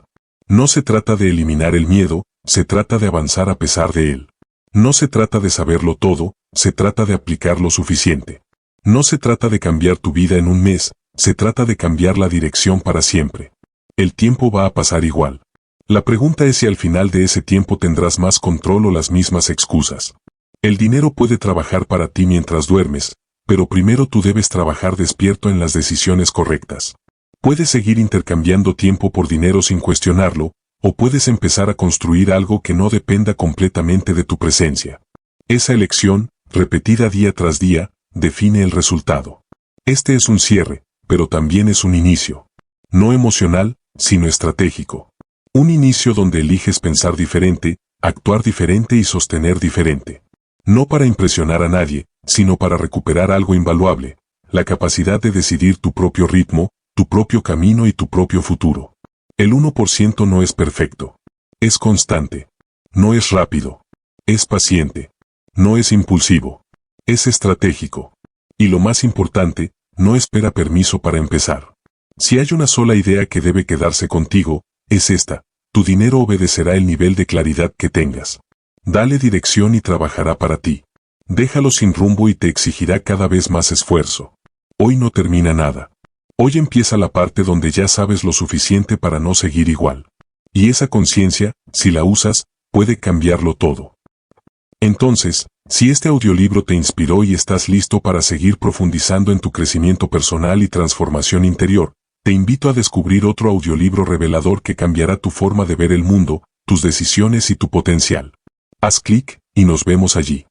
No se trata de eliminar el miedo, se trata de avanzar a pesar de él. No se trata de saberlo todo, se trata de aplicar lo suficiente. No se trata de cambiar tu vida en un mes, se trata de cambiar la dirección para siempre. El tiempo va a pasar igual. La pregunta es si al final de ese tiempo tendrás más control o las mismas excusas. El dinero puede trabajar para ti mientras duermes, pero primero tú debes trabajar despierto en las decisiones correctas. Puedes seguir intercambiando tiempo por dinero sin cuestionarlo, o puedes empezar a construir algo que no dependa completamente de tu presencia. Esa elección, repetida día tras día, define el resultado. Este es un cierre, pero también es un inicio. No emocional, sino estratégico. Un inicio donde eliges pensar diferente, actuar diferente y sostener diferente. No para impresionar a nadie, sino para recuperar algo invaluable: la capacidad de decidir tu propio ritmo, tu propio camino y tu propio futuro. El 1% no es perfecto. Es constante. No es rápido. Es paciente. No es impulsivo. Es estratégico. Y lo más importante, no espera permiso para empezar. Si hay una sola idea que debe quedarse contigo, es esta: Tu dinero obedecerá el nivel de claridad que tengas. Dale dirección y trabajará para ti. Déjalo sin rumbo y te exigirá cada vez más esfuerzo. Hoy no termina nada. Hoy empieza la parte donde ya sabes lo suficiente para no seguir igual. Y esa conciencia, si la usas, puede cambiarlo todo. Entonces, si este audiolibro te inspiró y estás listo para seguir profundizando en tu crecimiento personal y transformación interior, te invito a descubrir otro audiolibro revelador que cambiará tu forma de ver el mundo, tus decisiones y tu potencial. Haz clic y nos vemos allí.